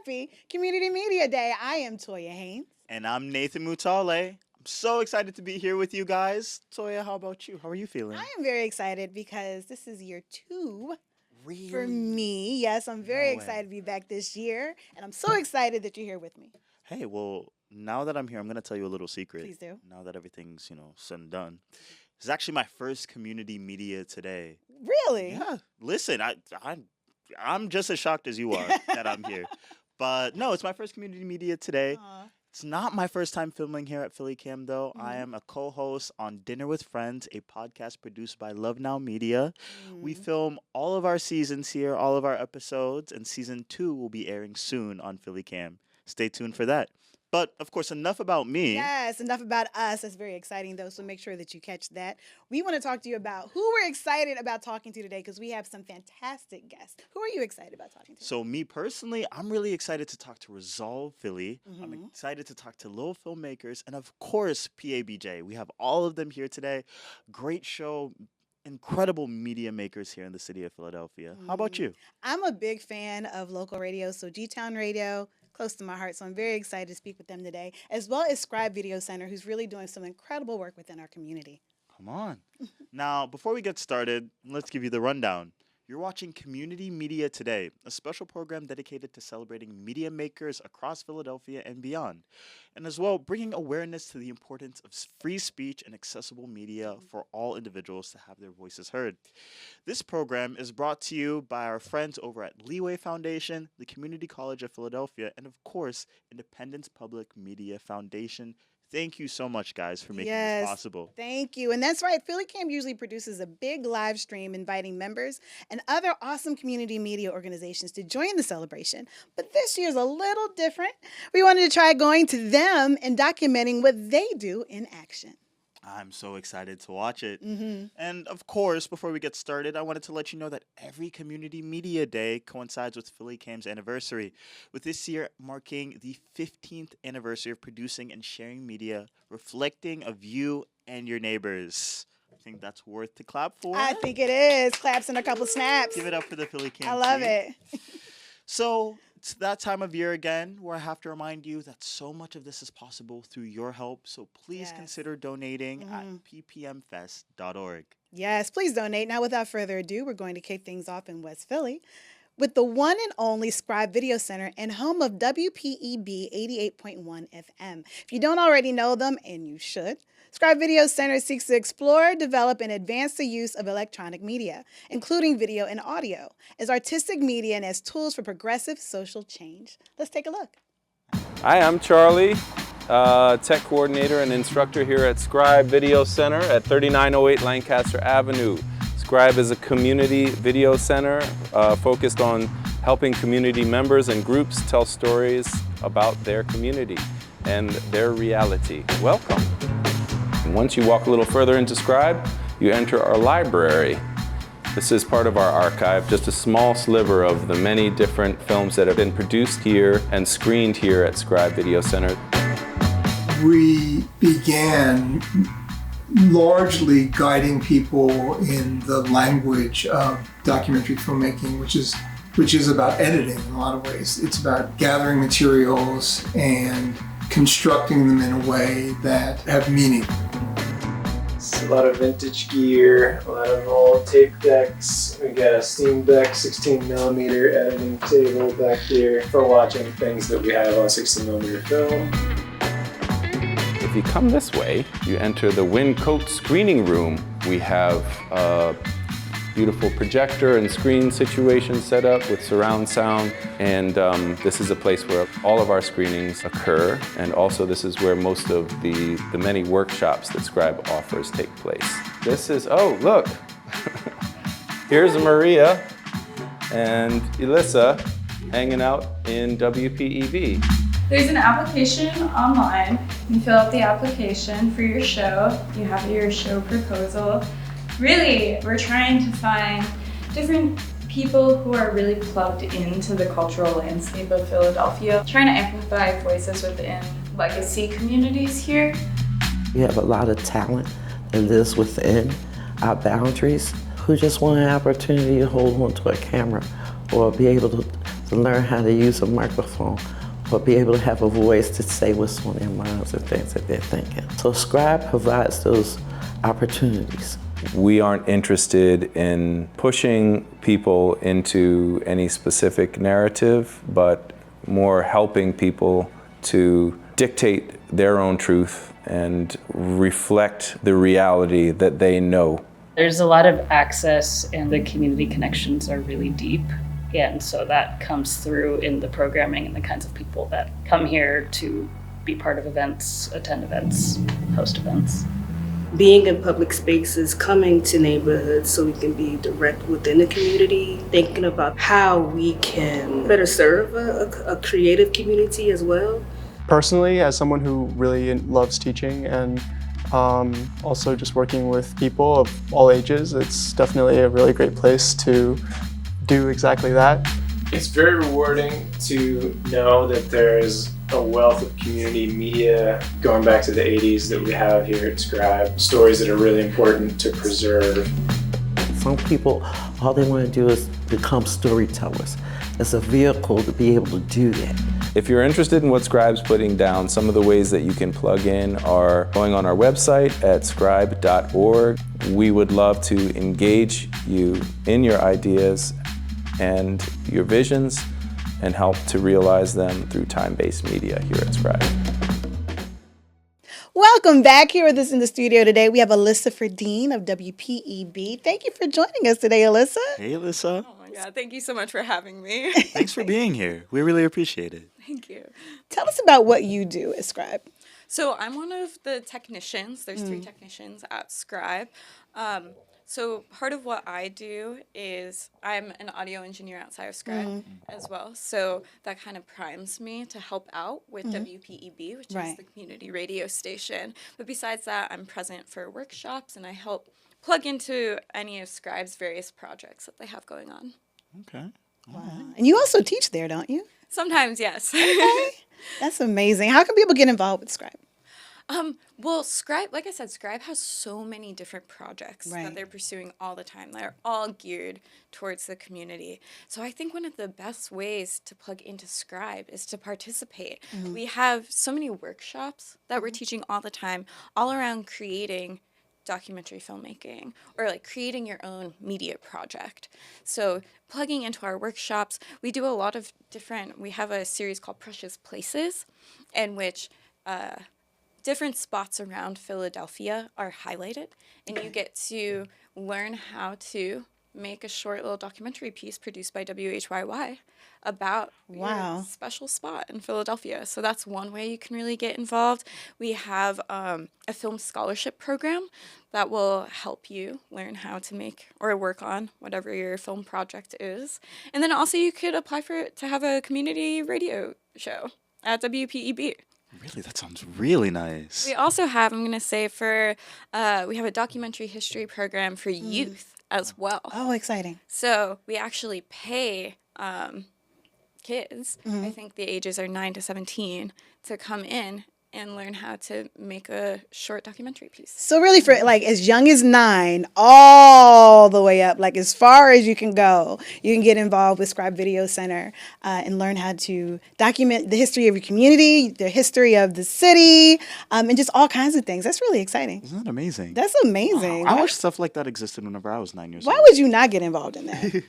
happy Community Media Day. I am Toya Haynes. And I'm Nathan Mutale. I'm so excited to be here with you guys. Toya, how about you? How are you feeling? I am very excited because this is year 2 Really? for me. Yes, I'm very excited to be back this year. And I'm so excited that you're here with me. Hey, well, now that I'm here, I'm going to tell you a little secret. Please do. Now that everything's, said and done. It's actually my first community media today. Really? Yeah. Listen, I'm just as shocked as you are that I'm here. But no, it's my first community media today. It's not my first time filming here at PhillyCAM, though. I am a co-host on Dinner with Friends, a podcast produced by Love Now Media. We film all of our seasons here, all of our episodes, and season 2 will be airing soon on PhillyCAM. Stay tuned for that. But, of course, enough about me. Yes, enough about us. That's very exciting, though, so make sure that you catch that. We want to talk to you about who we're excited about talking to today because we have some fantastic guests. Who are you excited about talking to? So, me personally, I'm really excited to talk to Resolve Philly. I'm excited to talk to Little Filmmakers and, of course, PABJ. We have all of them here today. Great show. Incredible media makers here in the city of Philadelphia. How about you? I'm a big fan of local radio, so Gtown Radio, close to my heart, so I'm very excited to speak with them today, as well as Scribe Video Center, who's really doing some incredible work within our community. Come on. Now, before we get started, let's give you the rundown. You're watching Community Media Today, a special program dedicated to celebrating media makers across Philadelphia and beyond, and as well bringing awareness to the importance of free speech and accessible media for all individuals to have their voices heard. This program is brought to you by our friends over at Leeway Foundation, the Community College of Philadelphia, and of course, Independence Public Media Foundation. Thank you so much, guys, for making this possible. Thank you. And that's right. PhillyCAM usually produces a big live stream inviting members and other awesome community media organizations to join the celebration. But this year's a little different. We wanted to try going to them and documenting what they do in action. I'm so excited to watch it. And of course, before we get started, I wanted to let you know that every Community Media Day coincides with PhillyCAM's anniversary, with this year marking the 15th anniversary of producing and sharing media, reflecting of you and your neighbors. I think that's worth to clap for. I think it is. Claps and a couple snaps. Give it up for the PhillyCAM I love team. it. So it's that time of year again where I have to remind you that so much of this is possible through your help. So please consider donating at ppmfest.org. Yes, please donate. Now, without further ado, we're going to kick things off in West Philly with the one and only Scribe Video Center and home of WPEB 88.1 FM. If you don't already know them, and you should, Scribe Video Center seeks to explore, develop, and advance the use of electronic media, including video and audio, as artistic media and as tools for progressive social change. Let's take a look. Hi, I'm Charlie, tech coordinator and instructor here at Scribe Video Center at 3908 Lancaster Avenue. Scribe is a community video center focused on helping community members and groups tell stories about their community and their reality. Welcome. Once you walk a little further into Scribe, you enter our library. This is part of our archive, just a small sliver of the many different films that have been produced here and screened here at Scribe Video Center. We began largely guiding people in the language of documentary filmmaking, which is about editing in a lot of ways. It's about gathering materials and constructing them in a way that have meaning. It's a lot of vintage gear, a lot of old tape decks. We got a Steam Deck 16mm editing table back here for watching things that we have on 16mm film. If you come this way, you enter the Wyncote screening room. We have a beautiful projector and screen situation set up with surround sound. And this is a place where all of our screenings occur. And also this is where most of the many workshops that Scribe offers take place. This is, oh, look. Here's Maria and Elissa hanging out in WPEB. There's an application online. You fill out the application for your show. You have your show proposal. Really, we're trying to find different people who are really plugged into the cultural landscape of Philadelphia, trying to amplify voices within legacy communities here. We have a lot of talent that lives within our boundaries who just want an opportunity to hold on to a camera or be able to to learn how to use a microphone or be able to have a voice to say what's on their minds and things that they're thinking. So Scribe provides those opportunities. We aren't interested in pushing people into any specific narrative, but more helping people to dictate their own truth and reflect the reality that they know. There's a lot of access and the community connections are really deep. And so that comes through in the programming and the kinds of people that come here to be part of events, attend events, host events. Being in public spaces, coming to neighborhoods so we can be direct within the community, thinking about how we can better serve a creative community as well. Personally, as someone who really loves teaching and also just working with people of all ages, it's definitely a really great place to do exactly that. It's very rewarding to know that there's a wealth of community media going back to the 80s that we have here at Scribe, stories that are really important to preserve. Some people, all they want to do is become storytellers. It's a vehicle to be able to do that. If you're interested in what Scribe's putting down, some of the ways that you can plug in are going on our website at scribe.org. We would love to engage you in your ideas and your visions and help to realize them through time-based media here at Scribe. Welcome back. Here with us in the studio today, we have Alyssa Ferdine of WPEB. Thank you for joining us today, Alyssa. Hey, Alyssa. Oh my God, thank you so much for having me. Thanks for being here. We really appreciate it. Thank you. Tell us about what you do at Scribe. So I'm one of the technicians. There's 3 technicians at Scribe. So part of what I do is I'm an audio engineer outside of Scribe as well. So that kind of primes me to help out with WPEB, which is the community radio station. But besides that, I'm present for workshops and I help plug into any of Scribe's various projects that they have going on. Okay. Wow. And you also teach there, don't you? Sometimes, yes. Okay. That's amazing. How can people get involved with Scribe? Well, Scribe, like I said, Scribe has so many different projects that they're pursuing all the time. They're all geared towards the community. So I think one of the best ways to plug into Scribe is to participate. We have so many workshops that we're teaching all the time, all around creating documentary filmmaking or like creating your own media project. So plugging into our workshops, we do a lot of different, we have a series called Precious Places in which different spots around Philadelphia are highlighted, and you get to learn how to make a short little documentary piece produced by WHYY about your special spot in Philadelphia. So that's one way you can really get involved. We have a film scholarship program that will help you learn how to make or work on whatever your film project is. And then also you could apply to have a community radio show at WPEB. Really? That sounds really nice. We also have, I'm going to say, we have a documentary history program for youth as well. Oh, exciting. So we actually pay kids, I think the ages are 9 to 17, to come in and learn how to make a short documentary piece. So really for like as young as 9 all the way up, like as far as you can go, you can get involved with Scribe Video Center and learn how to document the history of your community, the history of the city, and just all kinds of things. That's really exciting. Isn't that amazing? That's amazing. I wish stuff like that existed whenever I was 9 years old. Why would you not get involved in that?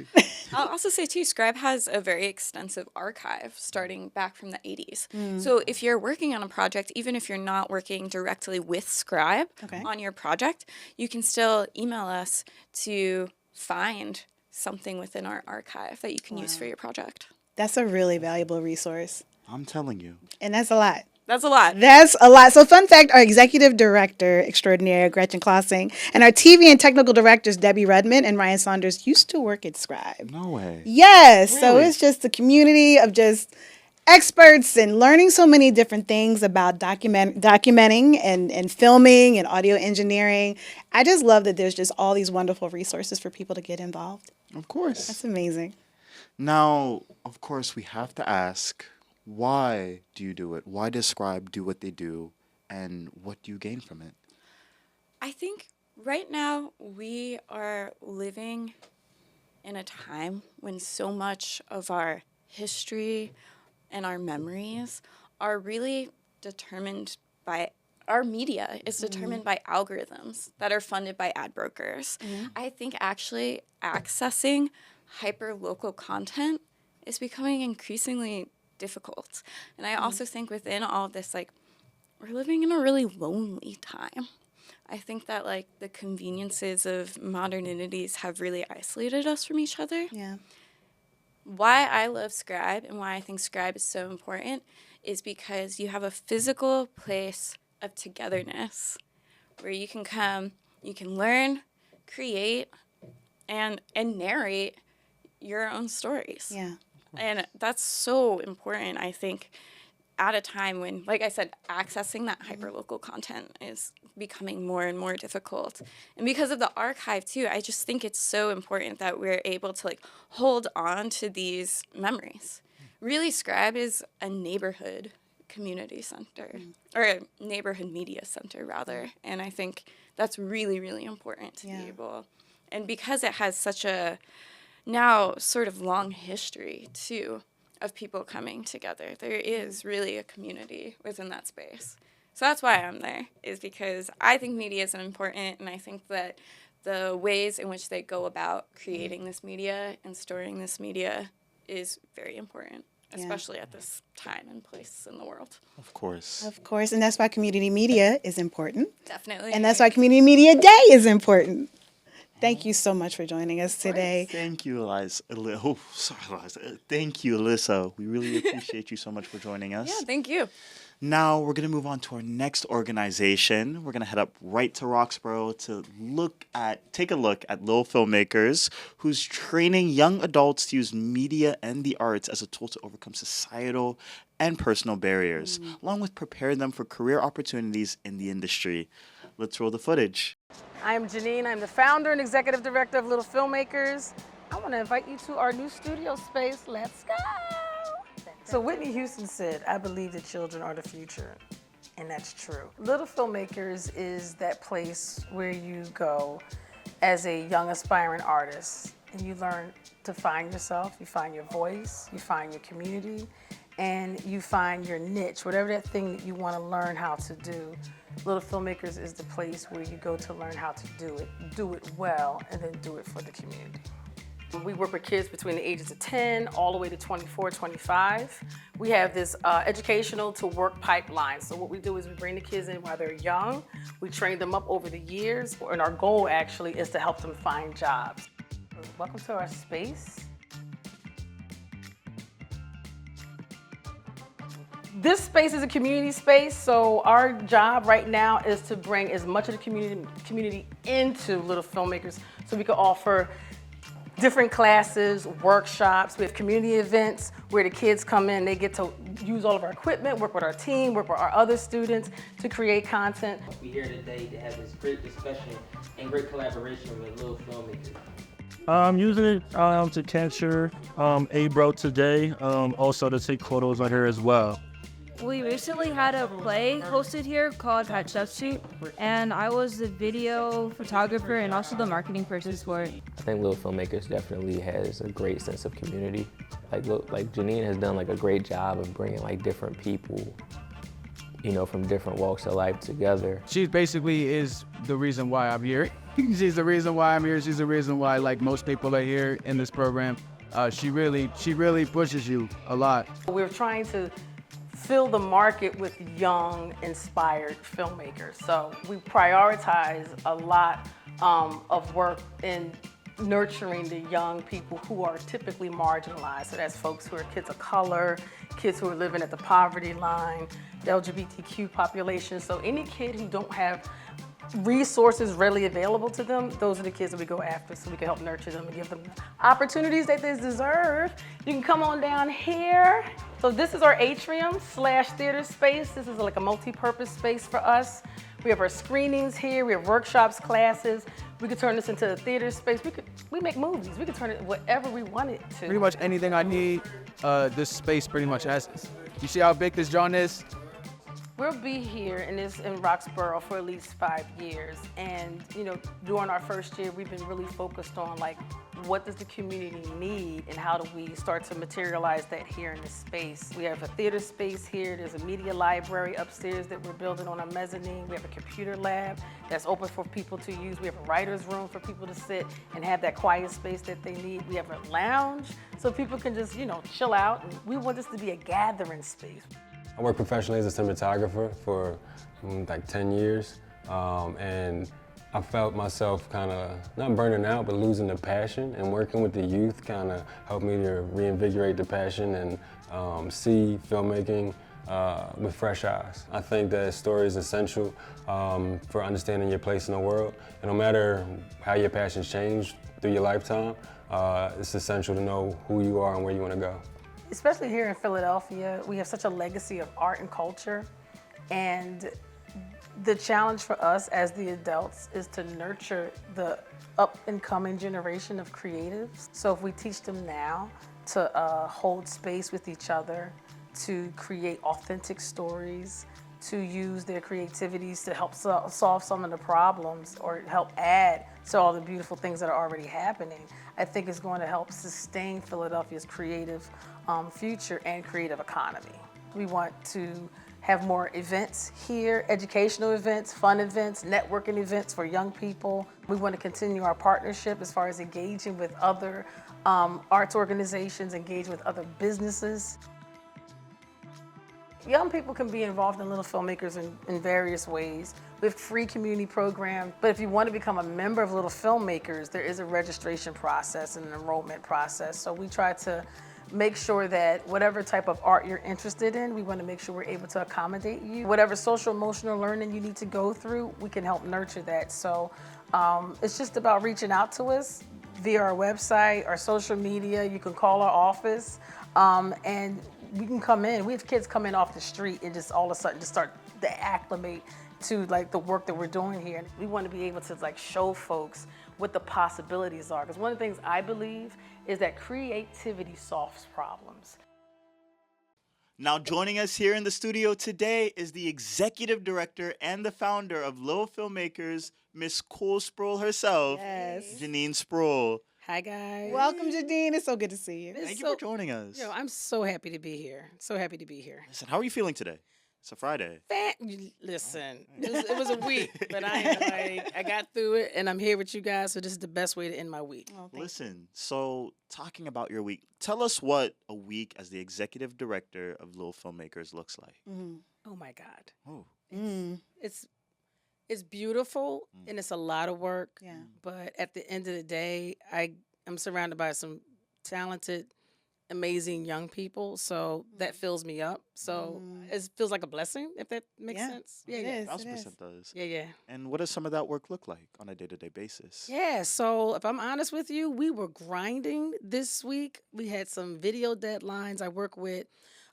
I'll also say, too, Scribe has a very extensive archive starting back from the 80s. So if you're working on a project, even if you're not working directly with Scribe on your project, you can still email us to find something within our archive that you can use for your project. That's a really valuable resource. I'm telling you. And that's a lot. That's a lot. That's a lot. So fun fact, our executive director extraordinaire, Gretchen Klossing, and our TV and technical directors, Debbie Redmond and Ryan Saunders, used to work at Scribe. No way. Yes. Really? So it's just a community of just experts and learning so many different things about documenting and filming and audio engineering. I just love that there's just all these wonderful resources for people to get involved. Of course. That's amazing. Now, of course, we have to ask, why do you do it? Why does Scribe do what they do? And what do you gain from it? I think right now we are living in a time when so much of our history and our memories are really determined by our media is determined by algorithms that are funded by ad brokers. I think actually accessing hyper-local content is becoming increasingly difficult. And I also think within all of this, like, we're living in a really lonely time. I think that, like, the conveniences of modernities have really isolated us from each other. Yeah. Why I love Scribe and why I think Scribe is so important is because you have a physical place of togetherness where you can come, you can learn, create, and narrate your own stories. Yeah. And that's so important, I think, at a time when, like I said, accessing that hyperlocal content is becoming more and more difficult. And because of the archive, too, I just think it's so important that we're able to, like, hold on to these memories. Really, Scribe is a neighborhood community center, or a neighborhood media center, rather. And I think that's really, really important to be able. And because it has such a now sort of long history, too, of people coming together, there is really a community within that space. So that's why I'm there, is because I think media is important, and I think that the ways in which they go about creating this media and storing this media is very important, especially at this time and place in the world. Of course. Of course, and that's why community media is important. Definitely. And that's why Community Media Day is important. Thank you so much for joining us today. Thank you, Eliza. Thank you, Alyssa. We really appreciate you so much for joining us. Yeah, thank you. Now we're going to move on to our next organization. We're going to head up right to Roxborough to take a look at Little Filmmakers, who's training young adults to use media and the arts as a tool to overcome societal and personal barriers, along with preparing them for career opportunities in the industry. Let's roll the footage. I'm Janine. I'm the founder and executive director of Little Filmmakers. I want to invite you to our new studio space. Let's go. So Whitney Houston said, "I believe that children are the future." And that's true. Little Filmmakers is that place where you go as a young aspiring artist and you learn to find yourself, you find your voice, you find your community, and you find your niche, whatever that thing that you want to learn how to do. Little Filmmakers is the place where you go to learn how to do it well, and then do it for the community. We work with kids between the ages of 10 all the way to 24, 25. We have this educational to work pipeline. So what we do is we bring the kids in while they're young. We train them up over the years, and our goal actually is to help them find jobs. Welcome to our space. This space is a community space, so our job right now is to bring as much of the community into Little Filmmakers so we can offer different classes, workshops. We have community events where the kids come in, they get to use all of our equipment, work with our team, work with our other students to create content. We're here today to have this great discussion and great collaboration with Little Filmmakers. Using it to capture A-Bro today, also to take photos on here as well. We recently had a play hosted here called Patch Up Street, and I was the video photographer and also the marketing person for it. I think Little Filmmakers definitely has a great sense of community. Like Janine has done like a great job of bringing like different people, you know, from different walks of life together. She basically is the reason why I'm here. She's the reason why I'm here. She's the reason why like most people are here in this program. She really pushes you a lot. We're trying to fill the market with young, inspired filmmakers. So we prioritize a lot of work in nurturing the young people who are typically marginalized. So that's folks who are kids of color, kids who are living at the poverty line, the LGBTQ population. So any kid who don't have resources readily available to them, those are the kids that we go after so we can help nurture them and give them opportunities that they deserve. You can come on down here. So this is our atrium/theater space. This is like a multi-purpose space for us. We have our screenings here, we have workshops, classes. We could turn this into a theater space. We make movies. We could turn it whatever we want it to. Pretty much anything I need, this space pretty much has. You see how big this joint is? We'll be here in Roxborough for at least 5 years. And, during our first year, we've been really focused on like, what does the community need and how do we start to materialize that here in this space? We have a theater space here. There's a media library upstairs that we're building on a mezzanine. We have a computer lab that's open for people to use. We have a writer's room for people to sit and have that quiet space that they need. We have a lounge so people can just, chill out. And we want this to be a gathering space. I work professionally as a cinematographer for like 10 years, and I felt myself kind of, not burning out, but losing the passion, and working with the youth kind of helped me to reinvigorate the passion and see filmmaking with fresh eyes. I think that story is essential for understanding your place in the world, and no matter how your passions change through your lifetime, it's essential to know who you are and where you want to go. Especially here in Philadelphia, we have such a legacy of art and culture, and the challenge for us as the adults is to nurture the up-and-coming generation of creatives. So if we teach them now to hold space with each other, to create authentic stories, to use their creativities to help solve some of the problems or help add to all the beautiful things that are already happening, I think is going to help sustain Philadelphia's creative future and creative economy. We want to have more events here, educational events, fun events, networking events for young people. We want to continue our partnership as far as engaging with other arts organizations, engaging with other businesses. Young people can be involved in Little Filmmakers in various ways. We have free community programs, but if you want to become a member of Little Filmmakers, there is a registration process and an enrollment process. So we try to make sure that whatever type of art you're interested in, we want to make sure we're able to accommodate you. Whatever social emotional learning you need to go through, we can help nurture that. So it's just about reaching out to us via our website, our social media. You can call our office, and we can come in. We have kids come in off the street and just all of a sudden just start to acclimate to like the work that we're doing here. We want to be able to like show folks what the possibilities are. Because one of the things I believe is that creativity solves problems. Now joining us here in the studio today is the executive director and the founder of Little Filmmakers, Miss Cool Sproul herself, Janine Sproul. Hi, guys. Welcome, Janine. It's so good to see you. Thank you for joining us. I'm so happy to be here. So happy to be here. Listen, how are you feeling today? It's a Friday. Listen, it was a week, but I got through it, and I'm here with you guys, so this is the best way to end my week. Listen, so talking about your week, tell us what a week as the executive director of Little Filmmakers looks like. Oh, my God. Oh. It's beautiful, and it's a lot of work. Yeah. But at the end of the day, I'm surrounded by some talented, amazing young people, so that fills me up. So it feels like a blessing, if that makes sense. Yeah, it 1,000% does. Yeah. And what does some of that work look like on a day-to-day basis? Yeah, so if I'm honest with you, we were grinding this week. We had some video deadlines. I work with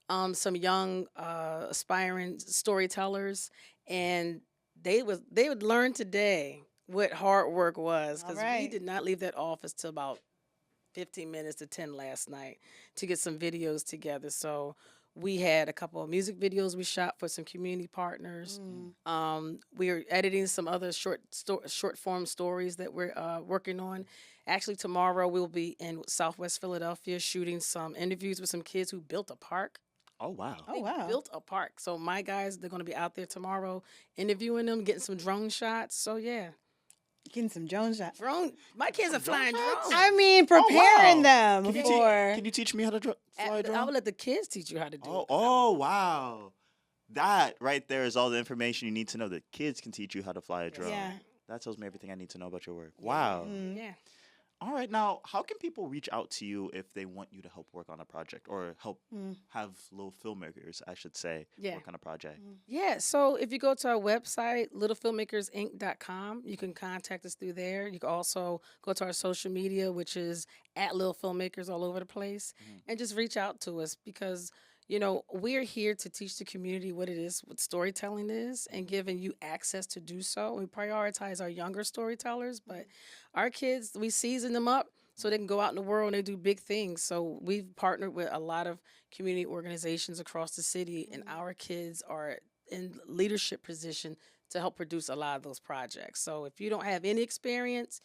some young aspiring storytellers, and they would learn today what hard work was, because we did not leave that office till about 15 minutes to 10 last night to get some videos together. So we had a couple of music videos we shot for some community partners. We are editing some other short form stories that we're working on. Actually, tomorrow we'll be in Southwest Philadelphia shooting some interviews with some kids who built a park. Oh, wow. They built a park. So my guys, they're going to be out there tomorrow interviewing them, getting some drone shots. So, yeah. Getting some drone shots. My kids are flying drones. I mean, preparing them Can you teach me how to fly a drone? I will let the kids teach you how to do it. Oh, wow. That right there is all the information you need to know. The kids can teach you how to fly a drone. Yeah. That tells me everything I need to know about your work. Wow. Yeah. All right. Now, how can people reach out to you if they want you to help work on a project or help have Little Filmmakers, I should say, work on a project? Yeah, so if you go to our website, littlefilmmakersinc.com, you can contact us through there. You can also go to our social media, which is at Little Filmmakers all over the place, and just reach out to us because, we're here to teach the community what it is, what storytelling is, and giving you access to do so. We prioritize our younger storytellers, but our kids, we season them up so they can go out in the world and they do big things. So we've partnered with a lot of community organizations across the city, and our kids are in leadership position to help produce a lot of those projects. So if you don't have any experience,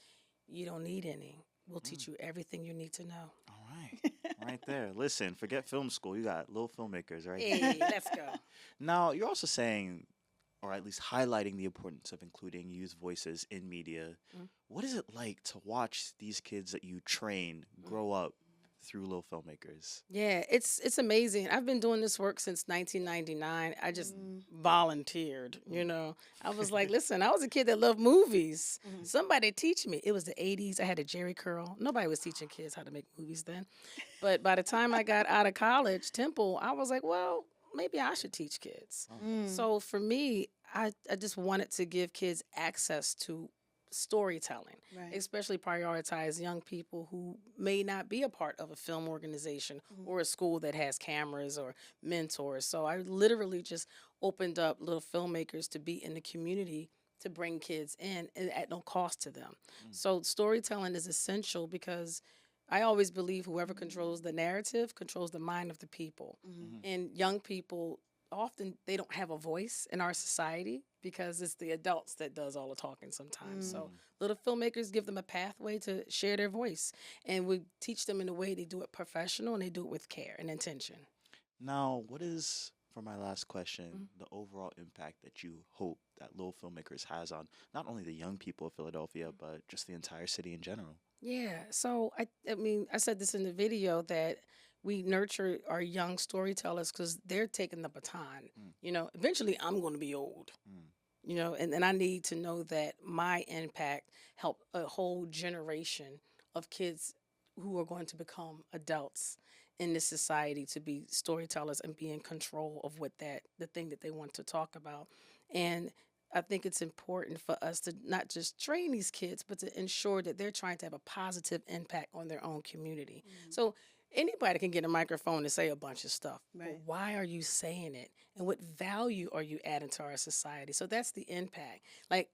you don't need any. We'll teach you everything you need to know. All right. Right there. Listen, forget film school. You got little filmmakers, right? Hey, let's go. Now, you're also saying, or at least highlighting the importance of including youth voices in media. What is it like to watch these kids that you train grow up through Little Filmmakers? Yeah, it's amazing. I've been doing this work since 1999. I just volunteered, you know. I was like, listen, I was a kid that loved movies. Somebody teach me. It was the 80s. I had a Jerry curl. Nobody was teaching kids how to make movies then. But by the time I got out of college, Temple, I was like, well, maybe I should teach kids. So for me, I just wanted to give kids access to storytelling, especially prioritize young people who may not be a part of a film organization or a school that has cameras or mentors. So I literally just opened up Little Filmmakers to be in the community to bring kids in and at no cost to them. So storytelling is essential because I always believe whoever controls the narrative controls the mind of the people. And young people, often they don't have a voice in our society because it's the adults that does all the talking sometimes. So Little Filmmakers give them a pathway to share their voice. And we teach them in a way they do it professional and they do it with care and intention. Now, what is, for my last question, the overall impact that you hope that Little Filmmakers has on not only the young people of Philadelphia, but just the entire city in general? Yeah, so I mean, I said this in the video that we nurture our young storytellers because they're taking the baton. You know, eventually I'm going to be old, you know, and I need to know that my impact helped a whole generation of kids who are going to become adults in this society to be storytellers and be in control of what the thing that they want to talk about. And I think it's important for us to not just train these kids, but to ensure that they're trying to have a positive impact on their own community. So anybody can get a microphone and say a bunch of stuff. But why are you saying it? And what value are you adding to our society? So that's the impact. Like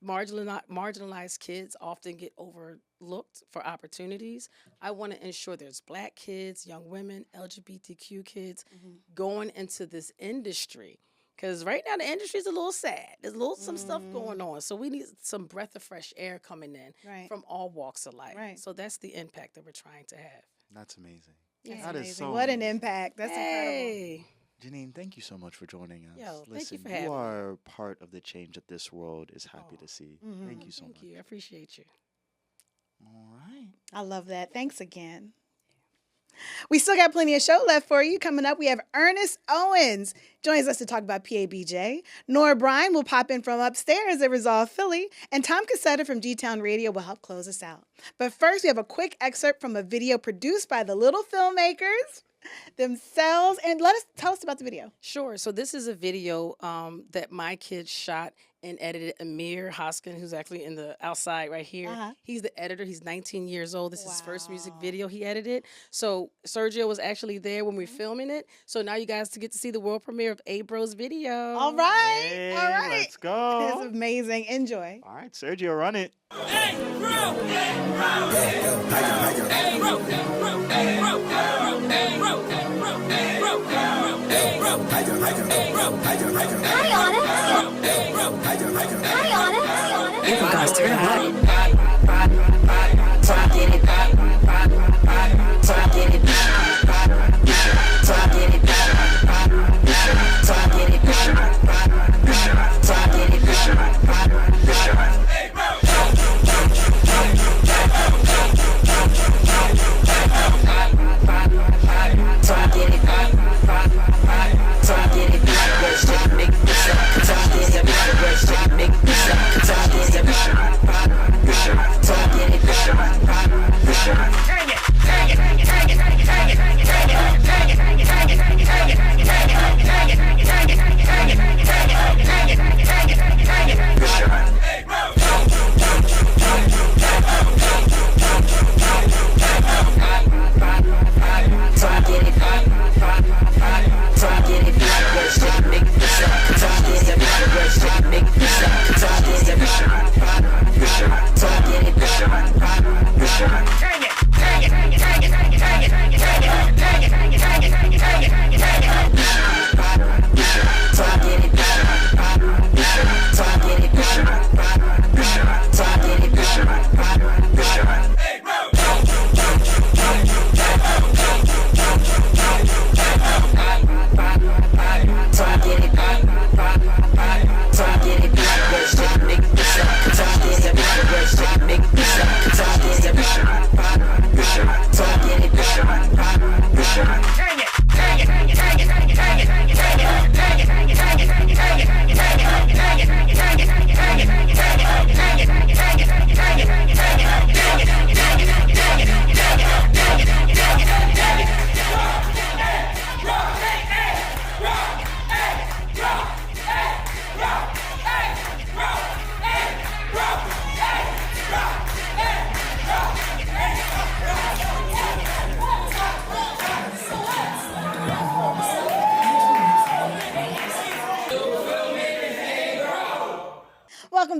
marginalized kids often get overlooked for opportunities. I want to ensure there's Black kids, young women, LGBTQ kids going into this industry. Because right now the industry is a little sad. There's some stuff going on. So we need some breath of fresh air coming in from all walks of life. So that's the impact that we're trying to have. That's amazing. Yeah. That is so what amazing. an impact. That's incredible. Janine, thank you so much for joining us. Yo, Listen, thank you for having you me. are part of the change that this world is happy to see. Thank you so much. Thank you. I appreciate you. All right. I love that. Thanks again. We still got plenty of show left for you. Coming up, we have Ernest Owens joins us to talk about PABJ. Nora Bryan will pop in from upstairs at Resolve Philly. And Tom Cassetta from Gtown Radio will help close us out. But first, we have a quick excerpt from a video produced by the Little Filmmakers themselves. And tell us about the video. Sure. So this is a video that my kids shot and edited. Amir Hoskin, who's actually in the outside right here. He's the editor. He's 19 years old. This is his first music video he edited. So Sergio was actually there when we were filming it. So now you guys get to see the world premiere of Abro's video. All right. Hey, All right. let's go. It's amazing. Enjoy. All right, Sergio, run it. Guys, turn it up. Take it.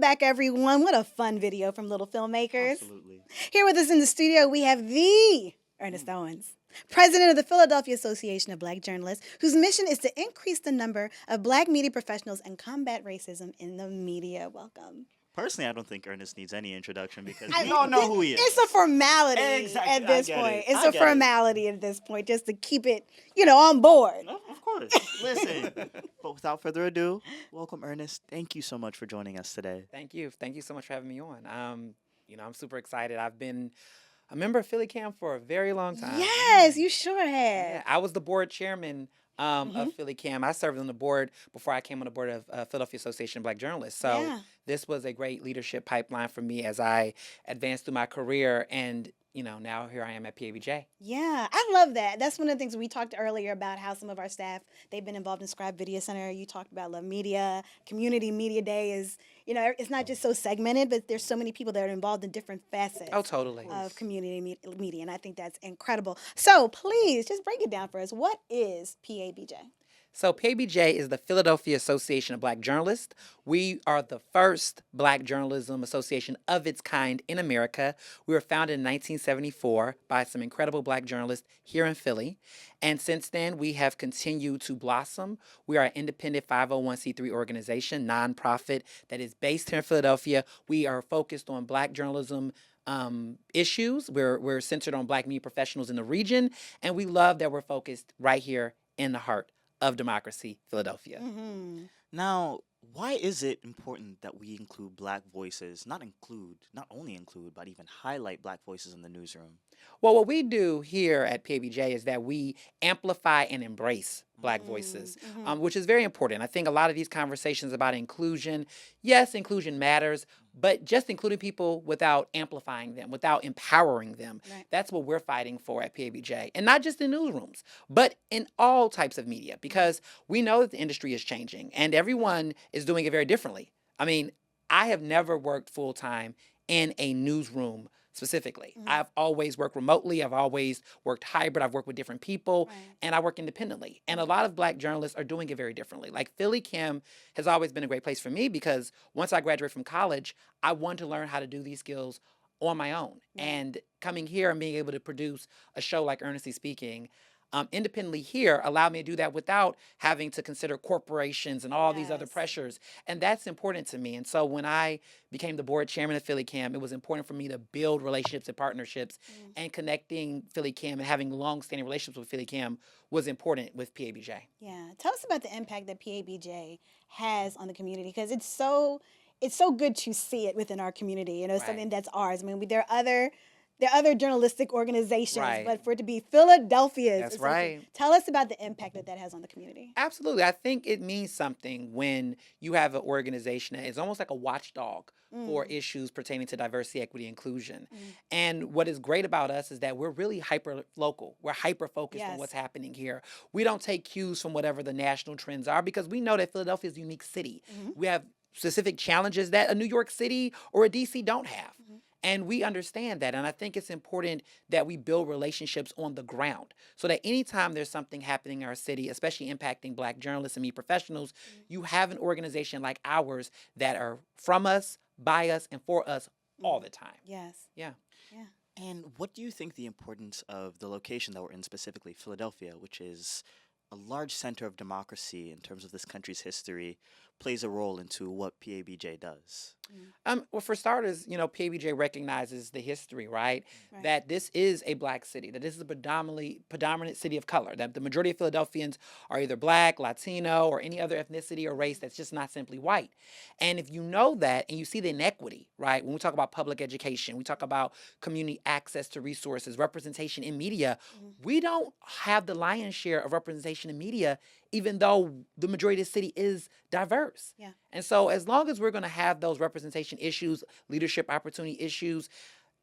back, everyone. What a fun video from Little Filmmakers. Absolutely. Here with us in the studio, we have the Ernest Owens, president of the Philadelphia Association of Black Journalists, whose mission is to increase the number of Black media professionals and combat racism in the media. Welcome. Personally, I don't think Ernest needs any introduction because I we all know who he is. It's a formality Exactly. at this I get point. it. It's I a get it. formality at this point, just to keep it, on board. Of course. Listen, but without further ado, welcome, Ernest. Thank you so much for joining us today. Thank you. Thank you so much for having me on. I'm super excited. I've been a member of PhillyCAM for a very long time. Yes, you sure have. Yeah, I was the board chairman of PhillyCAM. I served on the board before I came on the board of Philadelphia Association of Black Journalists. So this was a great leadership pipeline for me as I advanced through my career. And, now here I am at PABJ. Yeah, I love that. That's one of the things we talked earlier about how some of our staff, they've been involved in Scribe Video Center. You talked about Love Media. Community Media Day is, it's not just so segmented, but there's so many people that are involved in different facets of community media, and I think that's incredible. So please, just break it down for us. What is PABJ? So PABJ is the Philadelphia Association of Black Journalists. We are the first Black journalism association of its kind in America. We were founded in 1974 by some incredible Black journalists here in Philly. And since then, we have continued to blossom. We are an independent 501c3 organization, nonprofit that is based here in Philadelphia. We are focused on Black journalism issues. We're centered on Black media professionals in the region. And we love that we're focused right here in the heart of democracy, Philadelphia. Now, why is it important that we include Black voices, not only include, but even highlight Black voices in the newsroom? Well, what we do here at PABJ is that we amplify and embrace Black voices, which is very important. I think a lot of these conversations about inclusion, yes, inclusion matters, but just including people without amplifying them, without empowering them, that's what we're fighting for at PABJ. And not just in newsrooms, but in all types of media, because we know that the industry is changing and everyone is doing it very differently. I mean, I have never worked full-time in a newsroom specifically. I've always worked remotely. I've always worked hybrid. I've worked with different people, and I work independently. And a lot of Black journalists are doing it very differently. Like PhillyCAM has always been a great place for me because once I graduated from college, I wanted to learn how to do these skills on my own. And coming here and being able to produce a show like Earnestly Speaking independently here allowed me to do that without having to consider corporations and all these other pressures. And that's important to me. And so when I became the board chairman of PhillyCAM, it was important for me to build relationships and partnerships, and connecting PhillyCAM and having long-standing relationships with PhillyCAM was important with PABJ. Yeah. Tell us about the impact that PABJ has on the community, because it's so good to see it within our community. Something that's ours. I mean, there are other journalistic organizations, but for it to be Philadelphia's. That's right. Tell us about the impact that has on the community. Absolutely. I think it means something when you have an organization that is almost like a watchdog for issues pertaining to diversity, equity, inclusion. And what is great about us is that we're really hyper-local. We're hyper-focused on what's happening here. We don't take cues from whatever the national trends are because we know that Philadelphia is a unique city. We have specific challenges that a New York City or a DC don't have. And we understand that. And I think it's important that we build relationships on the ground so that anytime there's something happening in our city, especially impacting Black journalists and media professionals, you have an organization like ours that are from us, by us, and for us all the time. Yes. Yeah. And what do you think the importance of the location that we're in, specifically Philadelphia, which is a large center of democracy in terms of this country's history, plays a role into what PABJ does? Well, for starters, PABJ recognizes the history, right? That this is a Black city, that this is a predominant city of color, that the majority of Philadelphians are either Black, Latino, or any other ethnicity or race that's just not simply white. And if you know that and you see the inequity, right? When we talk about public education, we talk about community access to resources, representation in media, we don't have the lion's share of representation in media, even though the majority of the city is diverse. Yeah. And so as long as we're going to have those representation issues, leadership opportunity issues,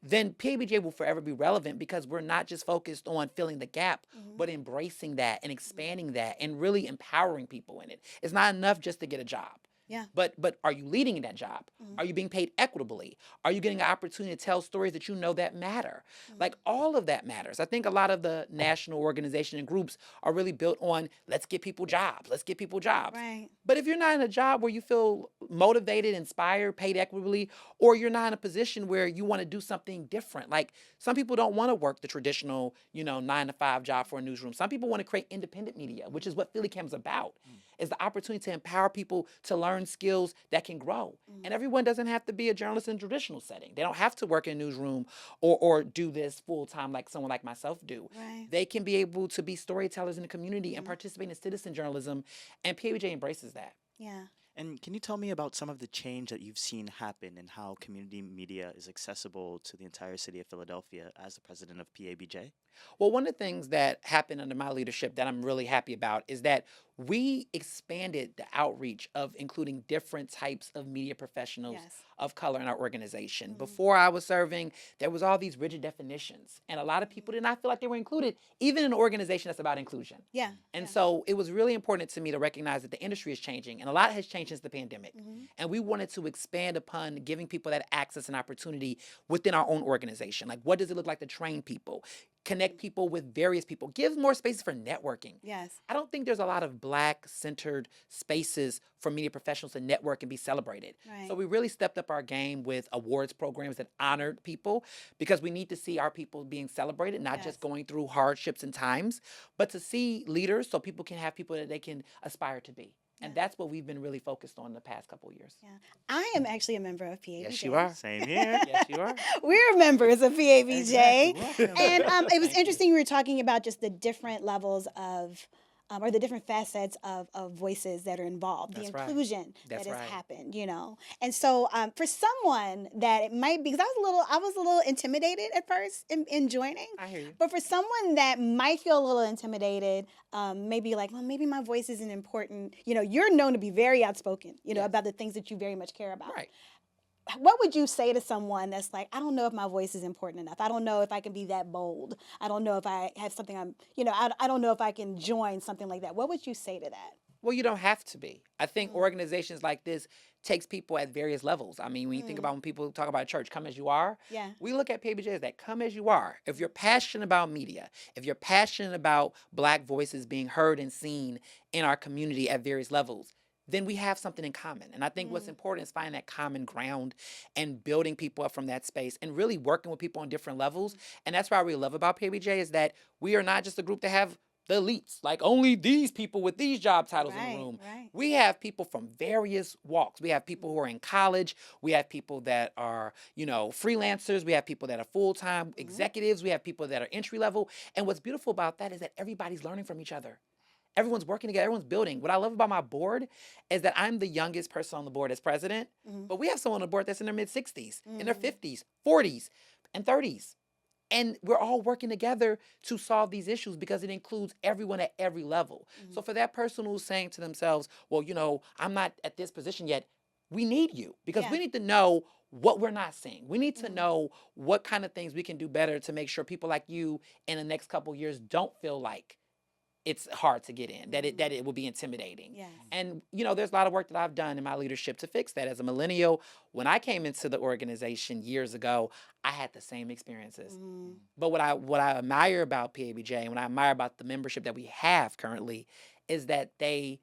then PABJ will forever be relevant because we're not just focused on filling the gap, but embracing that and expanding that and really empowering people in it. It's not enough just to get a job. Yeah. But are you leading in that job? Mhm. Are you being paid equitably? Are you getting an opportunity to tell stories that you know that matter? Like all of that matters. I think a lot of the national organizations and groups are really built on let's get people jobs. Let's get people jobs. Right. But if you're not in a job where you feel motivated, inspired, paid equitably, or you're not in a position where you want to do something different, like some people don't want to work the traditional, 9-to-5 job for a newsroom. Some people want to create independent media, which is what PhillyCAM is about, is the opportunity to empower people to learn skills that can grow. And everyone doesn't have to be a journalist in a traditional setting. They don't have to work in a newsroom or do this full time like someone like myself do. Right. They can be able to be storytellers in the community and participate in citizen journalism, and PBJ embraces that. Yeah. And can you tell me about some of the change that you've seen happen and how community media is accessible to the entire city of Philadelphia as the president of PABJ? Well, one of the things that happened under my leadership that I'm really happy about is that we expanded the outreach of including different types of media professionals of color in our organization. Before I was serving, there was all these rigid definitions, and a lot of people did not feel like they were included, even in an organization that's about inclusion. Yeah. And so it was really important to me to recognize that the industry is changing, and a lot has changed since the pandemic. And we wanted to expand upon giving people that access and opportunity within our own organization. Like, what does it look like to train people? Connect people with various people, give more spaces for networking. Yes. I don't think there's a lot of Black-centered spaces for media professionals to network and be celebrated. Right. So we really stepped up our game with awards programs that honored people, because we need to see our people being celebrated, not just going through hardships and times, but to see leaders so people can have people that they can aspire to be. And that's what we've been really focused on the past couple of years. Yeah. I am actually a member of PABJ. Yes, you are. Same here. Yes, you are. We're members of PABJ. Exactly. And it was interesting, we were talking about just the different levels of, or the different facets of voices that are involved, That's the right. inclusion That's that has right. happened, And so for someone that it might be, because I was a little intimidated at first in joining. I hear you. But for someone that might feel a little intimidated, maybe like, well, maybe my voice isn't important. You're known to be very outspoken, about the things that you very much care about. Right. What would you say to someone that's like, I don't know if my voice is important enough. I don't know if I can be that bold. I don't know if I have something I don't know if I can join something like that. What would you say to that? Well, you don't have to be. I think organizations like this takes people at various levels. I mean, when you think about when people talk about church, come as you are. Yeah. We look at PBJ as that, come as you are. If you're passionate about media, if you're passionate about Black voices being heard and seen in our community at various levels, then we have something in common. And I think what's important is finding that common ground and building people up from that space and really working with people on different levels. And that's what I really love about PBJ is that we are not just a group that have the elites, like only these people with these job titles in the room. Right. We have people from various walks. We have people who are in college. We have people that are, freelancers. We have people that are full-time executives. We have people that are entry level. And what's beautiful about that is that everybody's learning from each other. Everyone's working together. Everyone's building. What I love about my board is that I'm the youngest person on the board as president, but we have someone on the board that's in their mid-60s, in their 50s, 40s, and 30s. And we're all working together to solve these issues because it includes everyone at every level. So for that person who's saying to themselves, well, I'm not at this position yet, we need you because we need to know what we're not seeing. We need to know what kind of things we can do better to make sure people like you in the next couple of years don't feel like it's hard to get in, that it will be intimidating. Yes. And, there's a lot of work that I've done in my leadership to fix that. As a millennial, when I came into the organization years ago, I had the same experiences. But what I admire about PABJ and what I admire about the membership that we have currently is that they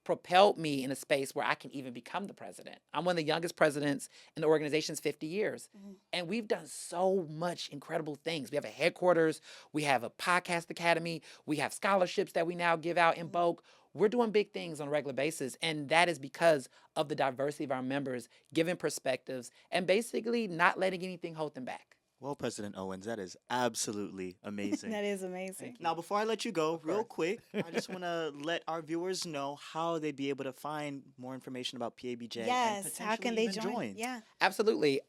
propelled me in a space where I can even become the president. I'm one of the youngest presidents in the organization's 50 years. And we've done so much incredible things. We have a headquarters. We have a podcast academy. We have scholarships that we now give out in bulk. We're doing big things on a regular basis. And that is because of the diversity of our members, giving perspectives, and basically not letting anything hold them back. Well, President Owens, that is absolutely amazing. That is amazing. Now, before I let you go, real quick, I just want to let our viewers know how they'd be able to find more information about PABJ. Yes, and how can they potentially even join? Yeah. Absolutely.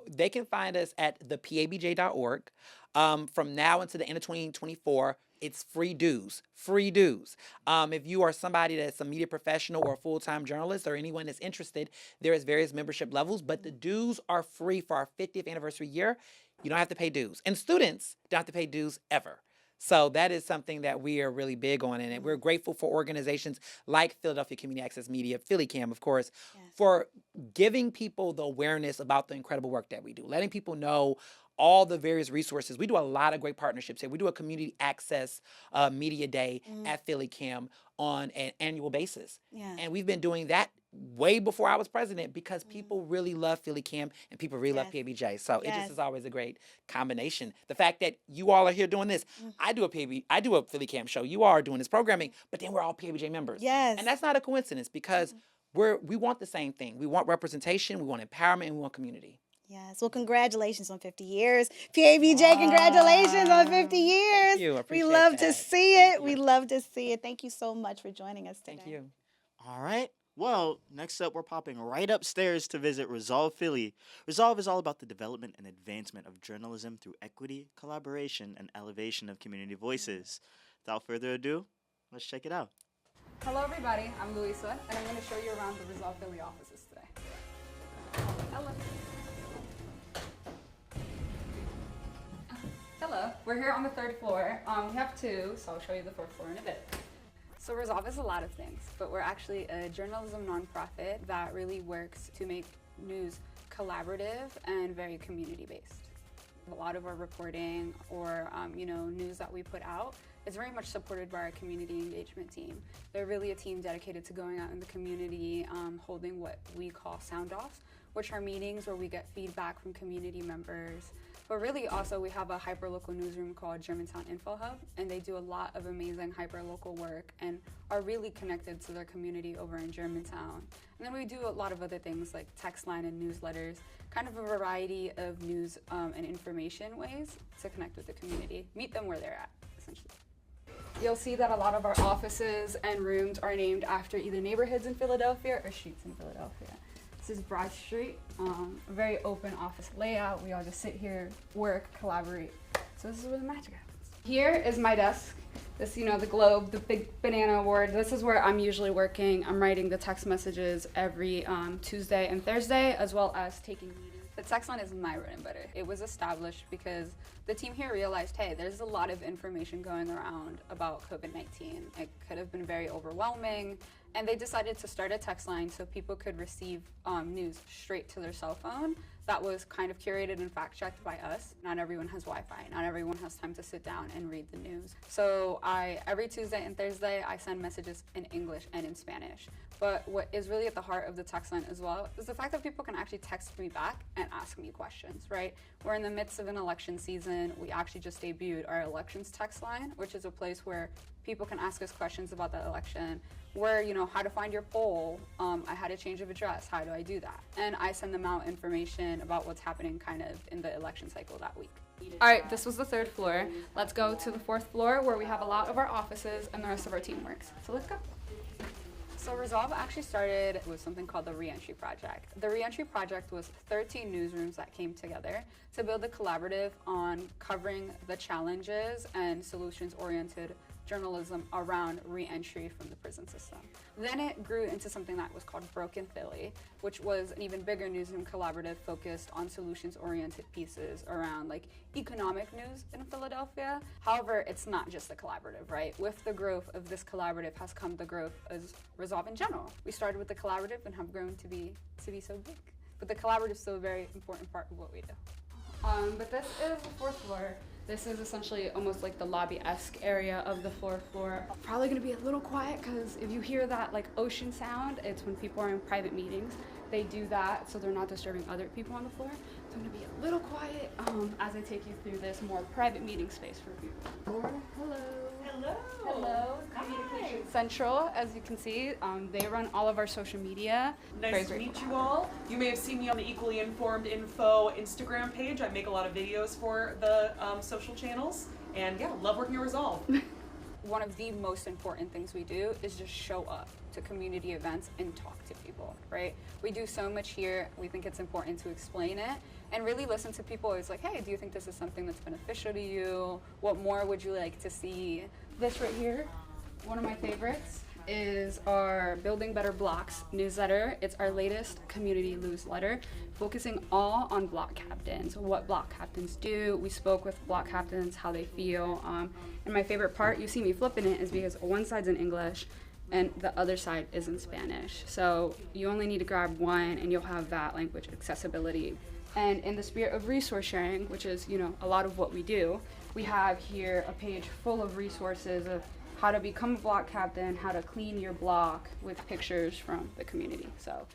They can find us at thepabj.org. From now until the end of 2024, it's free dues. Free dues. If you are somebody that's a media professional or a full-time journalist or anyone that's interested, there is various membership levels, but the dues are free for our 50th anniversary year. You don't have to pay dues. And students don't have to pay dues ever. So that is something that we are really big on, and we're grateful for organizations like Philadelphia Community Access Media, PhillyCAM, of course, for giving people the awareness about the incredible work that we do, letting people know all the various resources. We do a lot of great partnerships here. We do a community access media day at PhillyCAM on an annual basis. Yeah. And we've been doing that way before I was president because people really love PhillyCAM and people really love PBJ. So it just is always a great combination. The fact that you all are here doing this, I do a PhillyCAM show. You all are doing this programming, but then we're all PBJ members. Yes. And that's not a coincidence because we want the same thing. We want representation, we want empowerment, and we want community. Yes. Well, congratulations on 50 years. PABJ, congratulations on 50 years. Thank you. I appreciate We love that. to see it. We love to see it. Thank you so much for joining us today. Thank you. All right. Well, next up, we're popping right upstairs to visit Resolve Philly. Resolve is all about the development and advancement of journalism through equity, collaboration, and elevation of community voices. Without further ado, let's check it out. Hello, everybody. I'm Louisa, and I'm going to show you around the Resolve Philly offices today. Hello. Hello. We're here on the 3rd floor. We have 2, so I'll show you the 4th floor in a bit. So Resolve is a lot of things, but we're actually a journalism nonprofit that really works to make news collaborative and very community-based. A lot of our reporting or news that we put out is very much supported by our community engagement team. They're really a team dedicated to going out in the community, holding what we call sound-offs, which are meetings where we get feedback from community members. But really also we have a hyperlocal newsroom called Germantown Info Hub, and they do a lot of amazing hyperlocal work and are really connected to their community over in Germantown. And then we do a lot of other things like text line and newsletters, kind of a variety of news and information ways to connect with the community, meet them where they're at, essentially. You'll see that a lot of our offices and rooms are named after either neighborhoods in Philadelphia or streets in Philadelphia. This is Broad Street, a very open office layout. We all just sit here, work, collaborate. So this is where the magic happens. Here is my desk. This, the globe, the big banana award. This is where I'm usually working. I'm writing the text messages every Tuesday and Thursday, as well as taking meetings. The text line is my bread and butter. It was established because the team here realized, hey, there's a lot of information going around about COVID-19. It could have been very overwhelming. And they decided to start a text line so people could receive news straight to their cell phone that was kind of curated and fact-checked by us. Not everyone has Wi-Fi. Not everyone has time to sit down and read the news. So every Tuesday and Thursday, I send messages in English and in Spanish. But what is really at the heart of the text line as well is the fact that people can actually text me back and ask me questions, right? We're in the midst of an election season. We actually just debuted our elections text line, which is a place where people can ask us questions about the election, where, how to find your poll, I had a change of address, how do I do that? And I send them out information about what's happening kind of in the election cycle that week. All right, this was the 3rd floor. Let's go to the 4th floor where we have a lot of our offices and the rest of our team works. So let's go. So Resolve actually started with something called the Reentry Project. The Reentry Project was 13 newsrooms that came together to build a collaborative on covering the challenges and solutions-oriented journalism around re-entry from the prison system. Then it grew into something that was called Broken Philly, which was an even bigger newsroom collaborative focused on solutions-oriented pieces around economic news in Philadelphia. However, it's not just a collaborative, right? With the growth of this collaborative has come the growth of Resolve in general. We started with the collaborative and have grown to be so big. But the collaborative is still a very important part of what we do. But this is the 4th floor. This is essentially almost like the lobby-esque area of the 4th floor. Probably gonna be a little quiet because if you hear that ocean sound, it's when people are in private meetings. They do that so they're not disturbing other people on the floor. So I'm gonna be a little quiet as I take you through this more private meeting space for people. Hello. Hello. Hello. Communication Central, as you can see, they run all of our social media. Nice to meet you all. You may have seen me on the Equally Informed Info Instagram page. I make a lot of videos for the social channels, and yeah, love working at Resolve. One of the most important things we do is just show up to community events and talk to people, right? We do so much here. We think it's important to explain it and really listen to people. It's like, hey, do you think this is something that's beneficial to you? What more would you like to see? This right here, one of my favorites. is our Building Better Blocks newsletter. It's our latest community newsletter, focusing all on block captains, what block captains do. We spoke with block captains, how they feel. And my favorite part, you see me flipping it, is because one side's in English and the other side is in Spanish. So you only need to grab one and you'll have that language accessibility. And in the spirit of resource sharing, which is, a lot of what we do, we have here a page full of resources of how to become a block captain, how to clean your block, with pictures from the community. So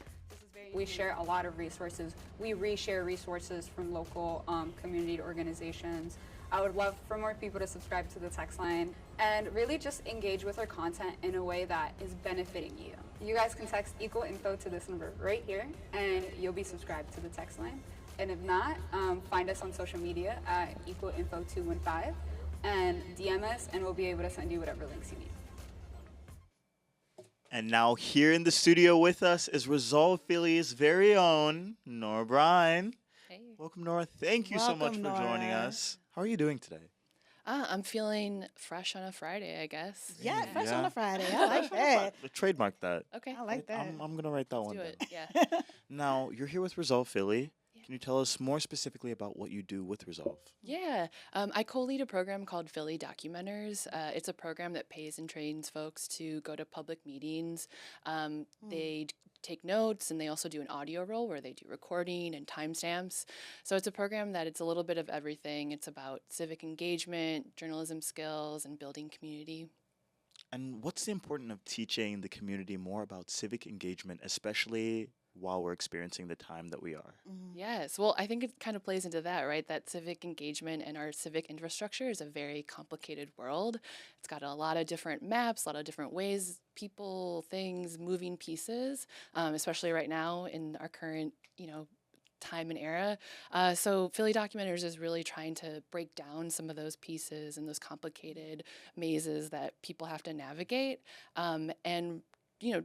we share a lot of resources. We reshare resources from local community organizations. I would love for more people to subscribe to the text line and really just engage with our content in a way that is benefiting you. You guys can text equal info to this number right here and you'll be subscribed to the text line. And if not, find us on social media at equalinfo215 and DM us and we'll be able to send you whatever links you need. And now here in the studio with us is Resolve Philly's very own Nora Bryan. Hey. Welcome, Nora. Thank you so much for joining us. How are you doing today? I'm feeling fresh on a Friday, I guess. Yeah, fresh on a Friday. I like that. Trademark that. Okay. I like that. I'm going to write that one Do down. it. Yeah. Now, you're here with Resolve Philly. Can you tell us more specifically about what you do with Resolve? Yeah, I co-lead a program called Philly Documenters. It's a program that pays and trains folks to go to public meetings. They take notes, and they also do an audio role where they do recording and timestamps. So it's a program that it's a little bit of everything. It's about civic engagement, journalism skills, and building community. And what's the importance of teaching the community more about civic engagement, especially while we're experiencing the time that we are? Yes, well, I think it kind of plays into that, right? That civic engagement and our civic infrastructure is a very complicated world. It's got a lot of different maps, a lot of different ways, people, things, moving pieces, especially right now in our current, time and era. So Philly Documenters is really trying to break down some of those pieces and those complicated mazes that people have to navigate, and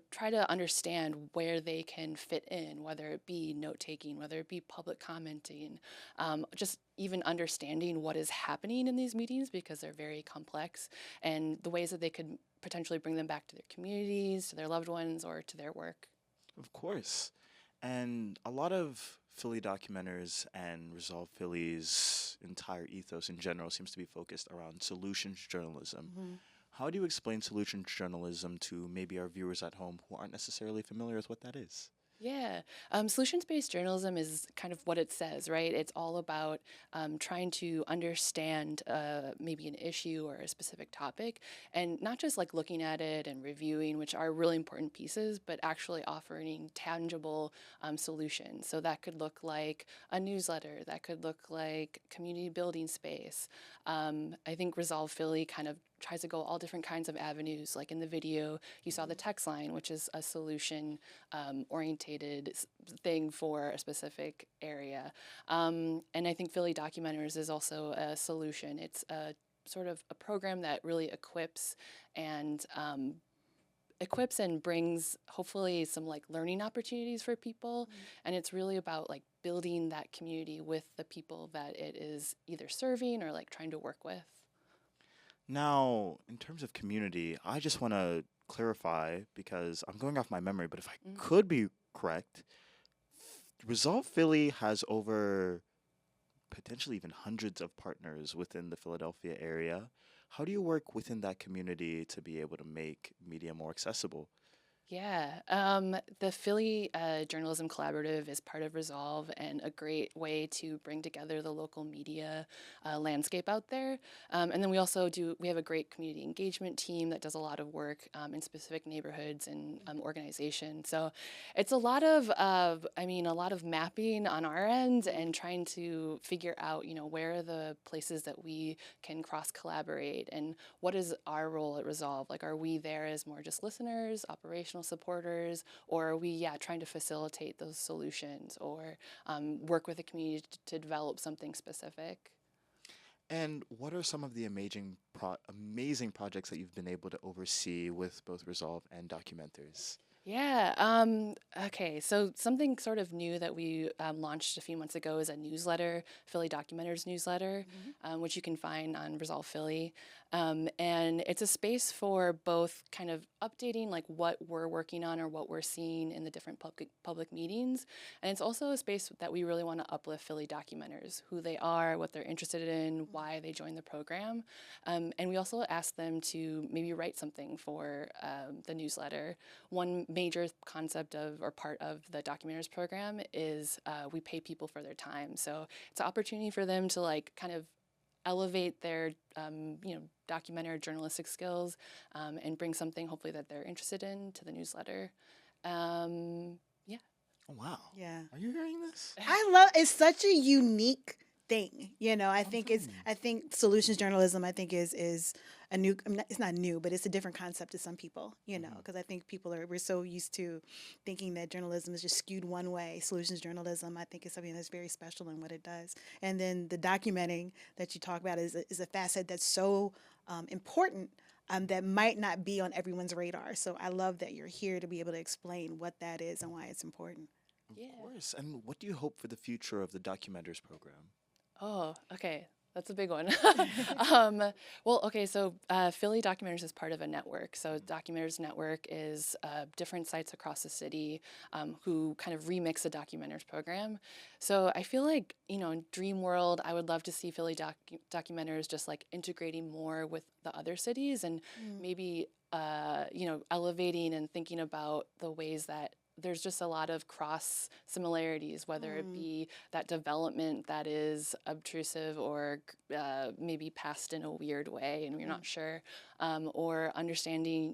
try to understand where they can fit in, whether it be note-taking, whether it be public commenting, just even understanding what is happening in these meetings because they're very complex, and the ways that they could potentially bring them back to their communities, to their loved ones, or to their work. Of course. And a lot of Philly Documenters and Resolve Philly's entire ethos in general seems to be focused around solutions journalism. How do you explain solutions journalism to maybe our viewers at home who aren't necessarily familiar with what that is? Yeah, solutions-based journalism is kind of what it says, right? It's all about trying to understand maybe an issue or a specific topic, and not just like looking at it and reviewing, which are really important pieces, but actually offering tangible solutions. So that could look like a newsletter, that could look like community building space. I think Resolve Philly kind of tries to go all different kinds of avenues. Like in the video, you saw the text line, which is a solution orientated thing for a specific area. And I think Philly Documenters is also a solution. It's a sort of a program that really equips and brings hopefully some like learning opportunities for people. And it's really about like building that community with the people that it is either serving or like trying to work with. Now, in terms of community, I just want to clarify, because I'm going off my memory, but if I could be correct, Resolve Philly has over potentially even hundreds of partners within the Philadelphia area. How do you work within that community to be able to make media more accessible? Yeah, the Philly Journalism Collaborative is part of Resolve and a great way to bring together the local media landscape out there. And then we also we have a great community engagement team that does a lot of work in specific neighborhoods and organizations. So it's a lot of mapping on our end and trying to figure out, where are the places that we can cross-collaborate and what is our role at Resolve? Like, are we there as more just listeners, operational supporters, or are we trying to facilitate those solutions or work with the community to develop something specific? And what are some of the amazing projects that you've been able to oversee with both Resolve and Documenters? Yeah. Okay. So something sort of new that we launched a few months ago is a newsletter, Philly Documenters newsletter, which you can find on Resolve Philly. And it's a space for both kind of updating like what we're working on or what we're seeing in the different public meetings. And it's also a space that we really want to uplift Philly documenters, who they are, what they're interested in, why they joined the program. And we also ask them to maybe write something for the newsletter. One major concept of or part of the Documenters program is we pay people for their time. So it's an opportunity for them to like kind of elevate their documentary journalistic skills and bring something hopefully that they're interested in to the newsletter. Yeah. Oh, wow. Yeah. Are you hearing this? It's such a unique thing. I think I think solutions journalism is a new, it's not new, but it's a different concept to some people, because I think we're so used to thinking that journalism is just skewed one way. Solutions journalism, I think, is something that's very special in what it does. And then the documenting that you talk about is a facet that's so important that might not be on everyone's radar. So I love that you're here to be able to explain what that is and why it's important. Of course. And what do you hope for the future of the Documenters program? Oh, okay. That's a big one. So Philly Documenters is part of a network. So Documenters Network is different sites across the city who kind of remix the Documenters program. So I feel like, in dream world, I would love to see Philly Documenters just like integrating more with the other cities and maybe, elevating and thinking about the ways that there's just a lot of cross similarities, whether it be that development that is obtrusive or maybe passed in a weird way and we're not sure, or understanding,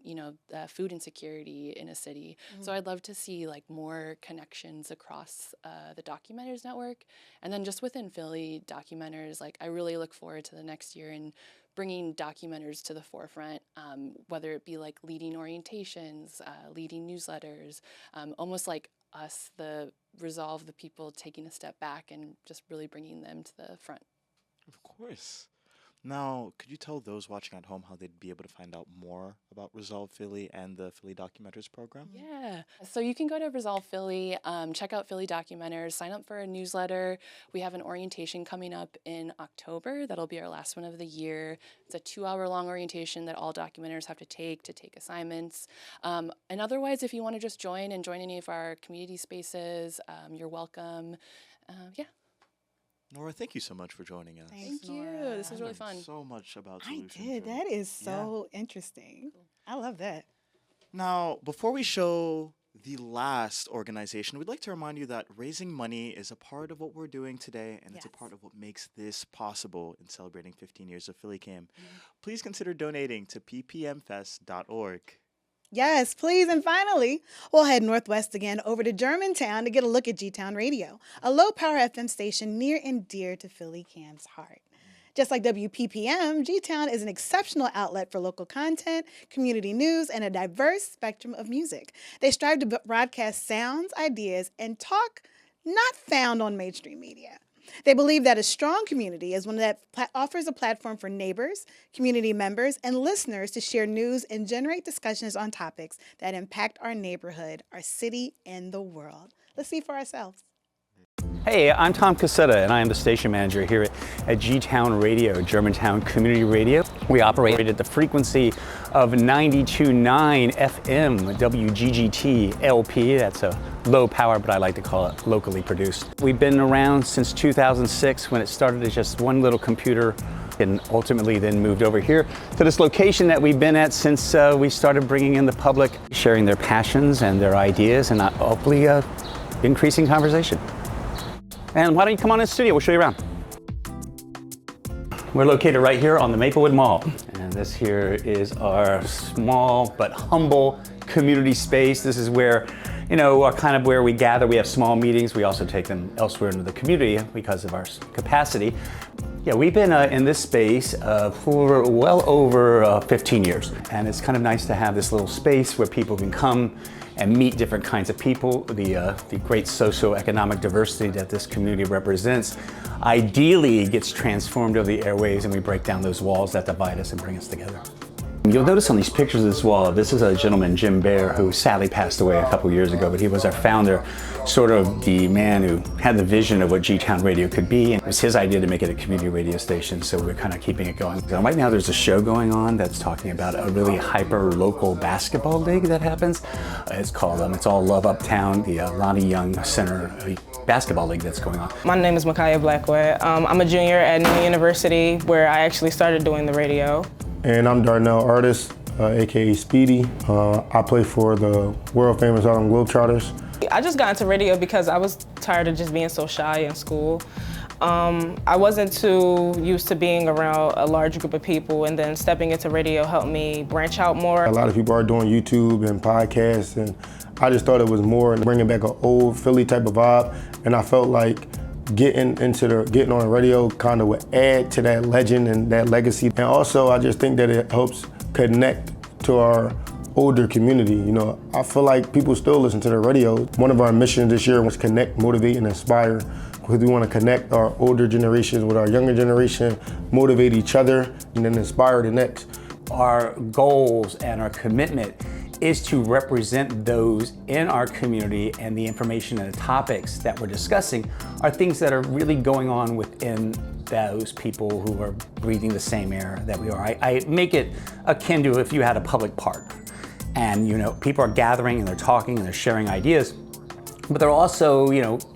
food insecurity in a city. So I'd love to see like more connections across the Documenters network. And then just within Philly Documenters, like I really look forward to the next year and bringing documenters to the forefront, whether it be like leading orientations, leading newsletters, almost like us, the Resolve, the people taking a step back and just really bringing them to the front. Of course. Now, could you tell those watching at home how they'd be able to find out more about Resolve Philly and the Philly Documenters program? Yeah. So you can go to Resolve Philly, check out Philly Documenters, sign up for a newsletter. We have an orientation coming up in October. That'll be our last one of the year. It's a 2-hour-long orientation that all documenters have to take assignments. And otherwise, if you want to just join any of our community spaces, you're welcome. Yeah. Nora, thank you so much for joining us. Thank you. This was really fun. So much about I solutions. did. That is so interesting. I love that. Now, before we show the last organization, we'd like to remind you that raising money is a part of what we're doing today, and it's a part of what makes this possible in celebrating 15 years of PhillyCAM. Please consider donating to ppmfest.org. Yes, please. And finally, we'll head northwest again over to Germantown to get a look at Gtown Radio, a low-power FM station near and dear to PhillyCAM's heart. Just like WPPM, Gtown is an exceptional outlet for local content, community news, and a diverse spectrum of music. They strive to broadcast sounds, ideas, and talk not found on mainstream media. They believe that a strong community is one that offers a platform for neighbors, community members, and listeners to share news and generate discussions on topics that impact our neighborhood, our city, and the world. Let's see for ourselves. Hey, I'm Tom Cassetta, and I am the station manager here at Gtown Radio, Germantown Community Radio. We operate at the frequency of 92.9 FM, WGGT LP. That's a low power, but I like to call it locally produced. We've been around since 2006 when it started as just one little computer and ultimately then moved over here to this location that we've been at since we started bringing in the public, sharing their passions and their ideas and hopefully increasing conversation. And why don't you come on in the studio, we'll show you around. We're located right here on the Maplewood Mall. And this here is our small but humble community space. This is where, kind of where we gather. We have small meetings. We also take them elsewhere into the community because of our capacity. Yeah, we've been in this space for well over 15 years. And it's kind of nice to have this little space where people can come and meet different kinds of people, the great socioeconomic diversity that this community represents ideally gets transformed over the airwaves and we break down those walls that divide us and bring us together. You'll notice on these pictures as well, this is a gentleman, Jim Bear, who sadly passed away a couple years ago, but he was our founder, sort of the man who had the vision of what Gtown Radio could be, and it was his idea to make it a community radio station, so we're kind of keeping it going. So right now there's a show going on that's talking about a really hyper-local basketball league that happens. It's called, it's all Love Uptown, the Lonnie Young Center basketball league that's going on. My name is Micaiah Blackwood. I'm a junior at Newman University, where I actually started doing the radio. And I'm Darnell Artis, aka Speedy. I play for the world famous Harlem Globetrotters. I just got into radio because I was tired of just being so shy in school. I wasn't too used to being around a large group of people, and then stepping into radio helped me branch out more. A lot of people are doing YouTube and podcasts, and I just thought it was more bringing back an old Philly type of vibe, and I felt like getting on the radio kind of would add to that legend and that legacy. And also, I just think that it helps connect to our older community. You know, I feel like people still listen to the radio. One of our missions this year was connect, motivate, and inspire, because we want to connect our older generations with our younger generation, motivate each other, and then inspire the next. Our goals and our commitment is to represent those in our community, and the information and the topics that we're discussing are things that are really going on within those people who are breathing the same air that we are. I make it akin to if you had a public park, and people are gathering and they're talking and they're sharing ideas, but they're also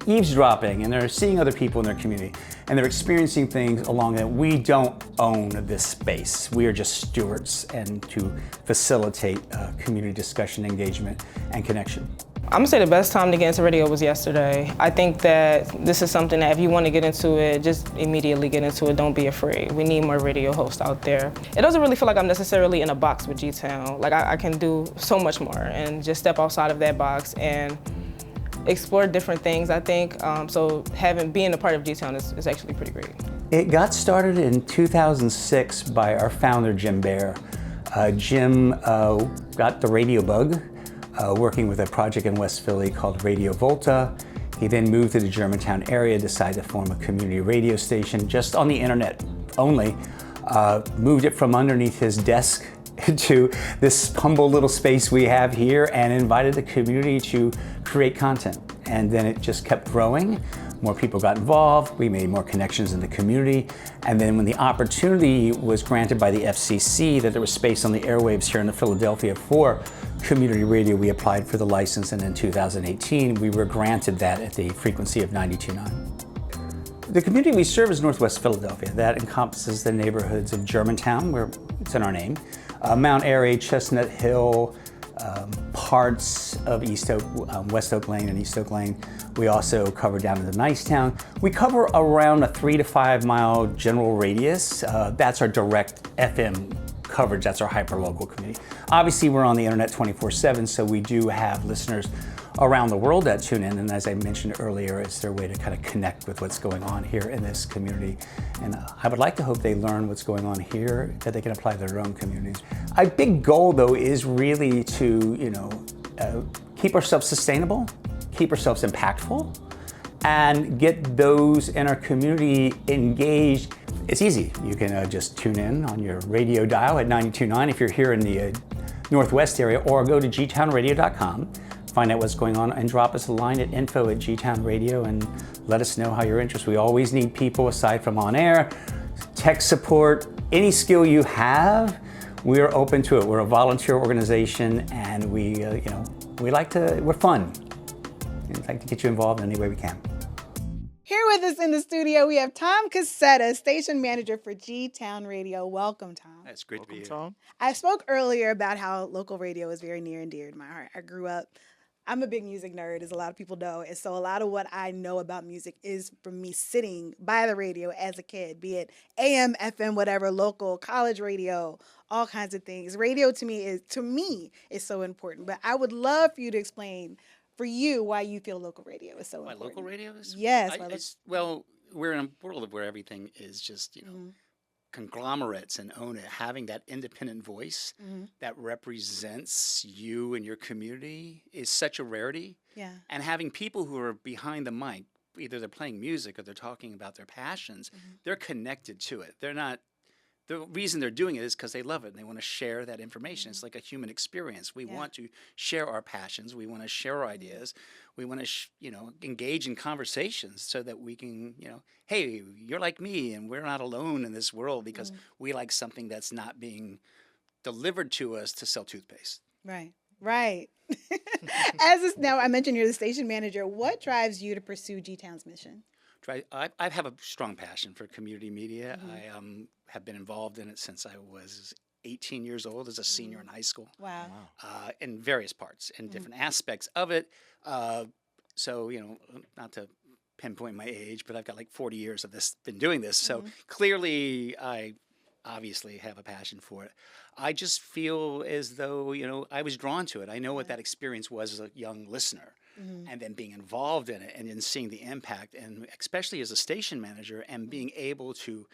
eavesdropping, and they're seeing other people in their community, and they're experiencing things along that. We don't own this space. We are just stewards, and to facilitate community discussion, engagement, and connection. I'm gonna say the best time to get into radio was yesterday. I think that this is something that if you want to get into it, just immediately get into it. Don't be afraid. We need more radio hosts out there. It doesn't really feel like I'm necessarily in a box with Gtown. Like I can do so much more and just step outside of that box and explore different things, I think. So being a part of Gtown is actually pretty great. It got started in 2006 by our founder, Jim Bear. Jim got the radio bug, working with a project in West Philly called Radio Volta. He then moved to the Germantown area, decided to form a community radio station just on the internet only, moved it from underneath his desk to this humble little space we have here, and invited the community to create content. And then it just kept growing. More people got involved. We made more connections in the community. And then when the opportunity was granted by the FCC that there was space on the airwaves here in the Philadelphia for community radio, we applied for the license, and in 2018 we were granted that at the frequency of 92.9. The community we serve is Northwest Philadelphia. That encompasses the neighborhoods of Germantown, where it's in our name, Mount Airy, Chestnut Hill, parts of West Oak Lane and East Oak Lane. We also cover down into Nicetown. We cover around a 3 to 5 mile general radius. That's our direct FM coverage. That's our hyper-local community. Obviously, we're on the internet 24/7, so we do have listeners around the world that tune in, and as I mentioned earlier, it's their way to kind of connect with what's going on here in this community. And I would like to hope they learn what's going on here, that they can apply to their own communities. Our big goal, though, is really to keep ourselves sustainable, keep ourselves impactful, and get those in our community engaged. It's easy. You can just tune in on your radio dial at 92.9 if you're here in the Northwest area, or go to gtownradio.com. Find out what's going on and drop us a line at info@gtownradio and let us know how you're interested. We always need people aside from on air, tech support, any skill you have, we're open to it. We're a volunteer organization, and we're fun. We'd like to get you involved in any way we can. Here with us in the studio, we have Tom Cassetta, station manager for Gtown Radio. Welcome, Tom. That's great to be here. Tom. I spoke earlier about how local radio is very near and dear to my heart. I grew up, I'm a big music nerd, as a lot of people know, and so a lot of what I know about music is from me sitting by the radio as a kid, be it AM, FM, whatever, local, college radio, all kinds of things. Radio to me is so important, but I would love for you to explain for you why you feel local radio is so important. Why local radio is? Yes. Well, we're in a world where everything is just, conglomerates and own it. Having that independent voice that represents you and your community is such a rarity. Yeah. And having people who are behind the mic, either they're playing music or they're talking about their passions, they're connected to it. They're the reason they're doing it is because they love it and they want to share that information. It's like a human experience. We want to share our passions. We want to share our ideas. We want to, engage in conversations so that we can, hey, you're like me and we're not alone in this world because we like something that's not being delivered to us to sell toothpaste. Right. Now, I mentioned you're the station manager. What drives you to pursue Gtown's mission? I have a strong passion for community media. I have been involved in it since I was 18 years old as a senior in high school. Wow. In various parts and different aspects of it. So, not to pinpoint my age, but I've got like 40 years of been doing this. So clearly I obviously have a passion for it. I just feel as though, I was drawn to it. I know what that experience was as a young listener. And then being involved in it and then seeing the impact, and especially as a station manager and being able to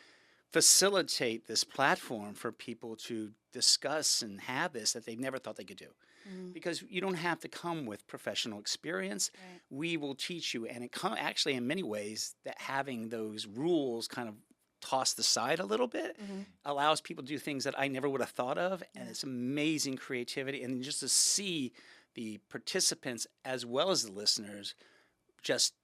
facilitate this platform for people to discuss and have this that they never thought they could do. Because you don't have to come with professional experience. We will teach you, and actually in many ways that having those rules kind of tossed aside a little bit allows people to do things that I never would have thought of, and it's amazing creativity. And just to see the participants as well as the listeners just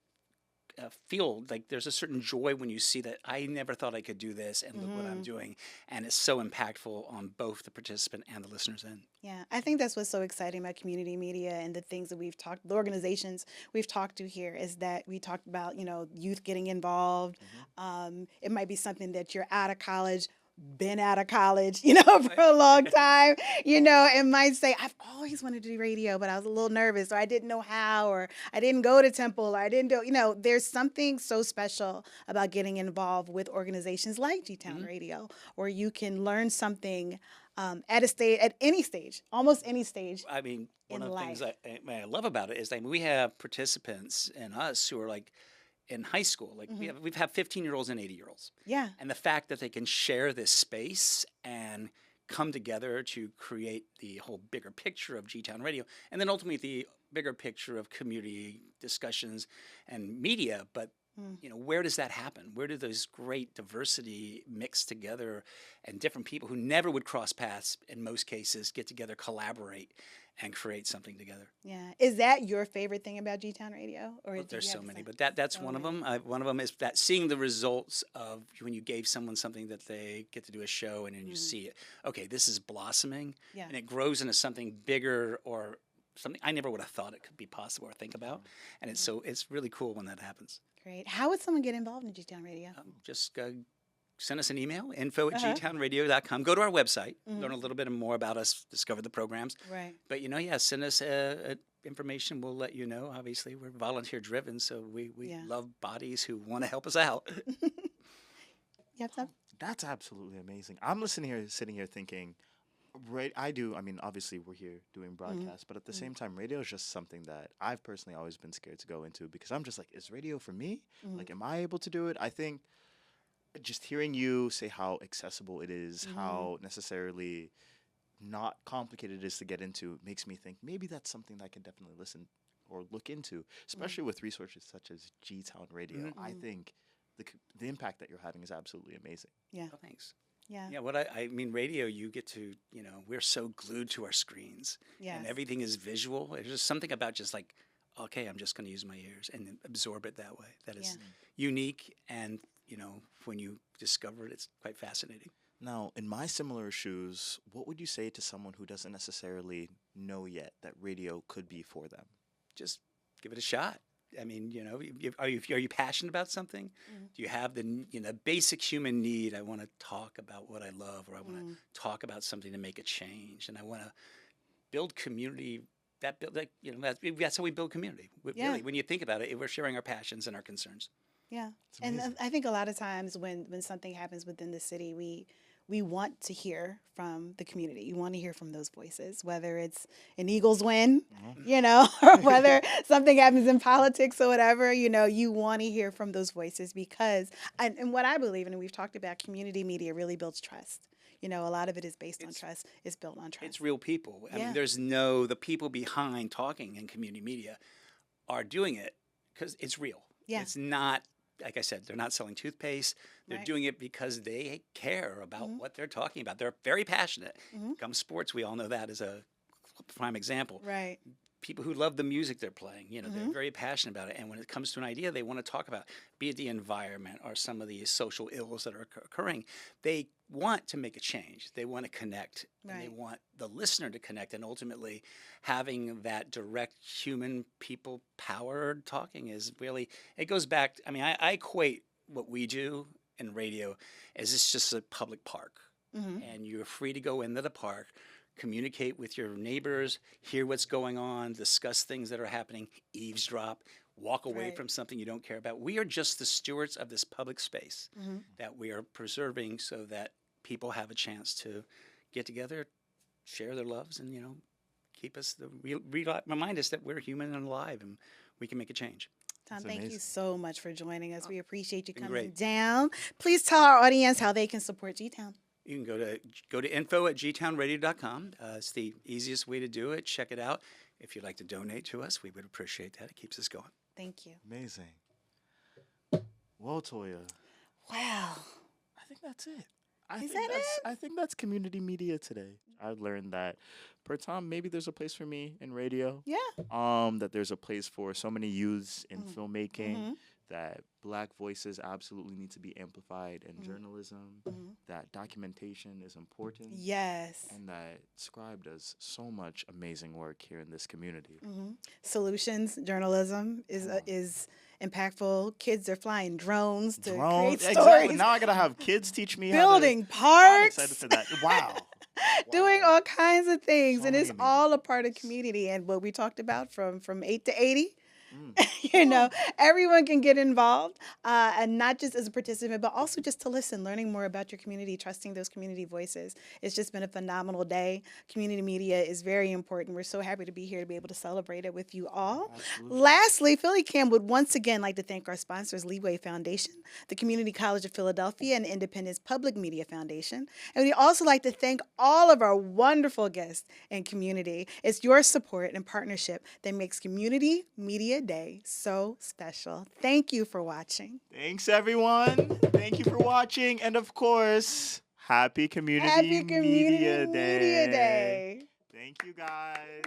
feel like there's a certain joy when you see that I never thought I could do this and look what I'm doing. And it's so impactful on both the participant and the listener's end. Yeah, I think that's what's so exciting about community media and the things that the organizations we've talked to here is that we talked about, youth getting involved. It might be something that you're out of college, been out of college, for a long time, and might say, I've always wanted to do radio, but I was a little nervous, or I didn't know how, or I didn't go to Temple, or I didn't do, there's something so special about getting involved with organizations like Gtown Radio, where you can learn something at any stage, almost any stage. I mean, one of the things I love about it is that we have participants in us who are like, in high school, like we've had 15-year-olds and 80-year-olds. Yeah. And the fact that they can share this space and come together to create the whole bigger picture of Gtown Radio, and then ultimately the bigger picture of community discussions and media. But where does that happen? Where do those great diversity mix together, and different people who never would cross paths in most cases get together, collaborate, and create something together? Yeah. Is that your favorite thing about Gtown Radio? Or There's so many, but that's one of them. One of them is that seeing the results of when you gave someone something that they get to do a show, and then you see it. Okay, this is blossoming, and it grows into something bigger or something I never would have thought it could be possible or think about. And it's really cool when that happens. Great. How would someone get involved in Gtown Radio? Just send us an email, info@gtownradio.com. Go to our website, learn a little bit more about us, discover the programs. Right. But, send us information. We'll let you know. Obviously, we're volunteer-driven, so we love bodies who want to help us out. That's absolutely amazing. I'm sitting here thinking, obviously we're here doing broadcasts, but at the same time, radio is just something that I've personally always been scared to go into because I'm just like, is radio for me? Like, am I able to do it? I think just hearing you say how accessible it is, how necessarily not complicated it is to get into, makes me think maybe that's something that I can definitely listen or look into, especially with resources such as Gtown Radio. I think the impact that you're having is absolutely amazing. Yeah. Oh, thanks. Yeah. Yeah, I mean, radio, you get to, we're so glued to our screens. Yes. And everything is visual. There's just something about just like, okay, I'm just going to use my ears and absorb it that way. That is unique, and, when you discover it, it's quite fascinating. Now, in my similar shoes, what would you say to someone who doesn't necessarily know yet that radio could be for them? Just give it a shot. I mean, are you passionate about something? Do you have the basic human need? I want to talk about what I love, or I want to talk about something to make a change, and I want to build community. That's how we build community. Really, when you think about it, we're sharing our passions and our concerns. Yeah, and I think a lot of times when something happens within the city, we want to hear from the community. You want to hear from those voices, whether it's an Eagles win, or whether something happens in politics or whatever, you want to hear from those voices because, and what I believe in, and we've talked about, community media really builds trust. A lot of it is based on trust. It's built on trust. It's real people. I mean, the people behind talking in community media are doing it because it's real. Yeah. It's not like I said, they're not selling toothpaste. They're Right. doing it because they care about what they're talking about. They're very passionate. Come sports, we all know that as a prime example. Right. People who love the music they're playing, they're very passionate about it. And when it comes to an idea they want to talk about, be it the environment or some of the social ills that are occurring, they want to make a change. They want to connect. And they Right. want the listener to connect. And ultimately, having that direct human people powered talking is really, it goes back, I equate what we do in radio as it's just a public park. And you're free to go into the park, communicate with your neighbors, hear what's going on, discuss things that are happening, eavesdrop, walk away Right. from something you don't care about. We are just the stewards of this public space that we are preserving so that people have a chance to get together, share their loves, and, keep us, remind us that we're human and alive and we can make a change. Tom, That's thank you amazing. so much for joining us. We appreciate you been coming great. down. Please tell our audience how they can support Gtown. You can go to info@gtownradio.com. It's the easiest way to do it. Check it out. If you'd like to donate to us, we would appreciate that. It keeps us going. Thank you. Amazing. Well, Toya, Wow. I think that's it. I think that's community media today. I've learned that per Tom, maybe there's a place for me in radio. Yeah. That there's a place for so many youths in filmmaking. Mhm. That Black voices absolutely need to be amplified in journalism. That documentation is important. Yes. And that Scribe does so much amazing work here in this community. Solutions journalism is impactful. Kids are flying drones to Drones, create exactly. stories. Now I gotta have kids teach me Building I'm parks. excited for that. Wow. Doing all kinds of things, So and it's many all a part of community. And what we talked about from 8 to 80, Mm. everyone can get involved, and not just as a participant, but also just to listen, learning more about your community, trusting those community voices. It's just been a phenomenal day. Community media is very important. We're so happy to be here to be able to celebrate it with you all. Absolutely. Lastly, PhillyCAM would once again like to thank our sponsors, Leeway Foundation, the Community College of Philadelphia, and Independence Public Media Foundation. And we'd also like to thank all of our wonderful guests and community. It's your support and partnership that makes Community Media Day so special. Thank you for watching. Thanks, everyone. Thank you for watching. And of course, happy Community Happy Community Media Media Day. Thank you, guys.